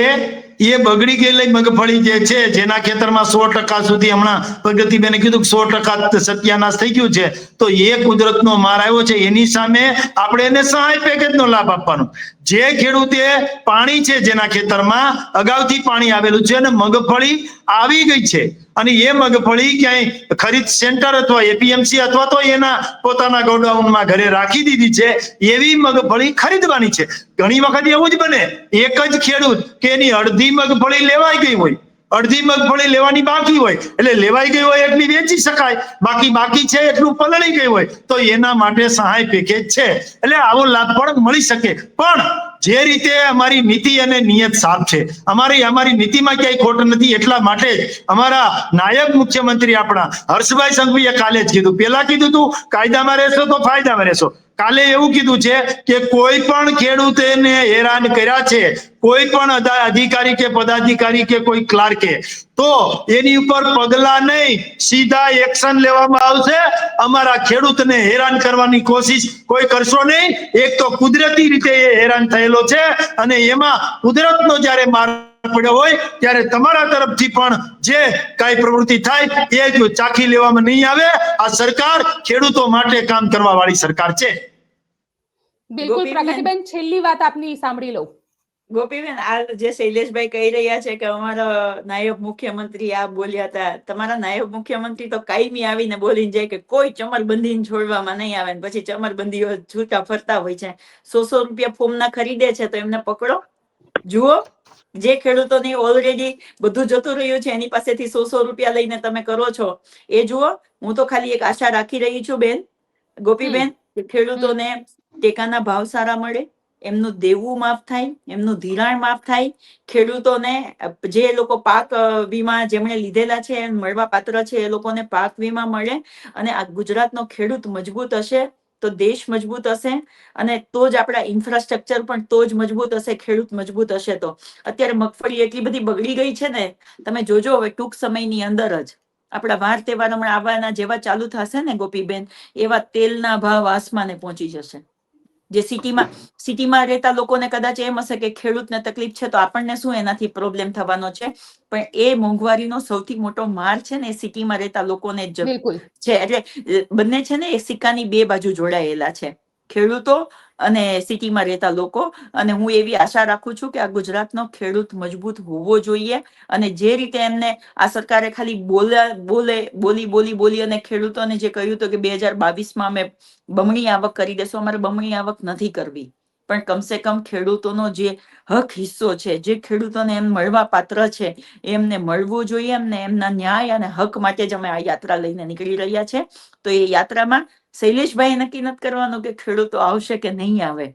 એ બગડી ગયેલી મગફળી જે છે, જેના ખેતરમાં 100% સુધી હમણાં પ્રગતિબેને કીધું 100% સત્યાનાશ થઈ ગયું છે, તો એ કુદરતનો માર આવ્યો છે. એની સામે આપણે એને સહાય પેકેજનો લાભ આપવાનો. જે ખેડૂતે પાણી છે જેના ખેતરમાં અગાઉથી પાણી આવેલું છે અને મગફળી આવી ગઈ છે અને એ મગફળી ક્યાંય ખરીદ સેન્ટર અથવા એપીએમસી અથવા તો એના પોતાના ગોડાઉનમાં ઘરે રાખી દીધી છે, એવી મગફળી ખરીદવાની છે. ઘણી વખત એવું જ બને, એક જ ખેડૂત કે એની અડધી મગફળી લેવાઈ ગઈ હોય, અડધી મગફળી લેવાની બાકી હોય, એટલે લેવાઈ ગઈ હોય એટલી વેચી શકાય, બાકી છે એટલું પલળી ગઈ હોય તો એના માટે સહાય પેકેજ છે. એટલે આવો લાભ પણ મળી શકે. પણ જે રીતે અમારી નીતિ અને નિયત સાફ છે, અમારી નીતિમાં ક્યાંય ખોટ નથી. એટલા માટે જ અમારા નાયબ મુખ્યમંત્રી આપણા હર્ષભાઈ સંઘવીએ કાલે જ કીધું, પેલા કીધું તું કાયદામાં રહેશો તો ફાયદામાં રહેશો. કાલે એવું કીધું છે કે કોઈ પણ ખેડૂતોને હેરાન કર્યા છે, કોઈ પણ અધિકારી કે પદાધિકારી કે કોઈ ક્લાર્કે, તો એની ઉપર પગલા નહીં, સીધા એક્શન લેવામાં આવશે. અમારા ખેડૂતને હેરાન કરવાની કોશિશ કોઈ કરશો નહીં. એક તો કુદરતી રીતે એ હેરાન થયેલો છે અને એમાં કુદરતનો જ્યારે માર પડ્યો હોય ત્યારે તમારા તરફથી પણ જે કાંઈ પ્રવૃત્તિ થાય એ જ ચાખી લેવામાં નહીં આવે. આ સરકાર ખેડૂતો માટે કામ કરવા વાળી સરકાર છે. બિલકુલ પ્રગતિબેન, છેલ્લી વાત આપની સાંભળી લઉં. ગોપીબેન, આ જે શૈલેષભાઈ કહી રહ્યા છે કે અમારા નાયબ મુખ્યમંત્રી આ બોલ્યા હતા, તમારા નાયબ મુખ્યમંત્રી તો કાયમી આવીને બોલીને જાય કે કોઈ ચમરબંધીને છોડવામાં નહીં આવે, પછી ચમરબંધીઓ છૂટા ફરતા હોય છે. 100 રૂપિયા ફોર્મના ખરીદે છે તો એમને પકડો. જુઓ, જે ખેડૂતોને ઓલરેડી બધું જતું રહ્યું છે એની પાસેથી 100 રૂપિયા લઈને તમે કરો છો એ જુઓ. હું તો ખાલી એક આશા રાખી રહી છું બેન, ગોપીબેન, કે ખેડૂતોને ટેકાના ભાવ સારા મળે, એમનું દેવું માફ થાય, એમનું ધિરાણ માફ થાય, ખેડૂતોને જે લોકો પાક વીમા જેમણે લીધેલા છે એ મળવા પાત્ર છે એ લોકોને પાક વીમા મળે. અને આ ગુજરાતનો ખેડૂત મજબૂત હશે તો દેશ મજબૂત હશે, અને તો જ આપણા ઇન્ફ્રાસ્ટ્રક્ચર પણ તો જ મજબૂત હશે. ખેડૂત મજબૂત હશે તો. અત્યારે મગફળી એટલી બધી બગડી ગઈ છે ને, તમે જોજો હવે ટૂંક સમયની અંદર જ આપણા વાર તહેવાર હમણાં આવવાના જેવા ચાલુ થશે ને ગોપીબેન, એવા તેલના ભાવ આસમાને પહોંચી જશે. જે સિટીમાં રહેતા લોકોને કદાચ એમ હશે કે ખેડૂતને તકલીફ છે તો આપણને શું એનાથી પ્રોબ્લેમ થવાનો છે, પણ એ મોંઘવારીનો સૌથી મોટો માર છે ને એ સિટીમાં રહેતા લોકોને જ બિલકુલ છે. એટલે બંને છે ને એ સિક્કાની બે બાજુ જોડાયેલા છે, ખેડૂતો અને સિટીમાં રહેતા લોકો. અને હું એવી આશા રાખું છું કે આ ગુજરાતનો ખેડૂત મજબૂત હોવો જોઈએ. અને જે રીતે એમને આ સરકારે ખાલી બોલી અને ખેડૂતોને જે કહ્યું હતું કે 2022માં અમે બમણી આવક કરી દેશું, અમારે બમણી આવક નથી કરવી, પણ કમસે કમ ખેડૂતોનો જે હક હિસ્સો છે, જે ખેડૂતોને એમ મળવા પાત્ર છે, એમને મળવું જોઈએ. એમને એમના ન્યાય અને હક માટે જ અમે આ યાત્રા લઈને નીકળી રહ્યા છે. તો એ યાત્રામાં શૈલેષભાઈ નક્કી નથી કરવાનું કે ખેડૂતો આવશે કે નહીં આવે,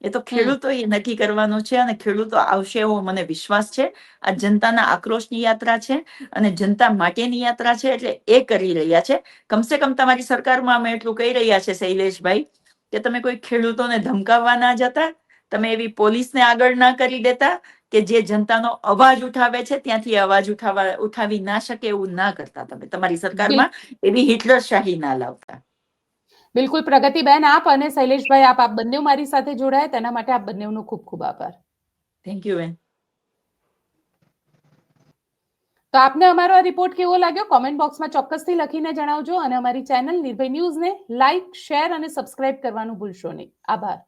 એ તો ખેડૂતો એ નક્કી કરવાનું છે. અને ખેડૂતો આવશે એવો મને વિશ્વાસ છે. આ જનતાના આક્રોશની યાત્રા છે અને જનતા માટેની યાત્રા છે, એટલે એ કરી રહ્યા છે. કમસે કમ તમારી સરકારમાં અમે એટલું કહી રહ્યા છે શૈલેષભાઈ, કે તમે કોઈ ખેડૂતોને ધમકાવવા ના જતા, તમે એવી પોલીસને આગળ ના કરી દેતા કે જે જનતાનો અવાજ ઉઠાવે છે ત્યાંથી અવાજ ઉઠાવી ના શકે એવું ના કરતા. તમે તમારી સરકારમાં એવી હિટલરશાહી ના લાવતા. બિલકુલ પ્રગતિબેન, આપ અને શૈલેષભાઈ આપ બંને મારી સાથે જોડાયા તેના માટે આપ બંનેનો ખૂબ ખૂબ આભાર. થેન્ક યુ બેન. તો આપને અમારો આ રિપોર્ટ કેવો લાગ્યો કોમેન્ટ બોક્સમાં ચોક્કસથી લખીને જણાવજો, અને અમારી ચેનલ નિર્ભય ન્યૂઝને લાઇક, શેર અને સબસ્ક્રાઇબ કરવાનું ભૂલશો નહીં. આભાર.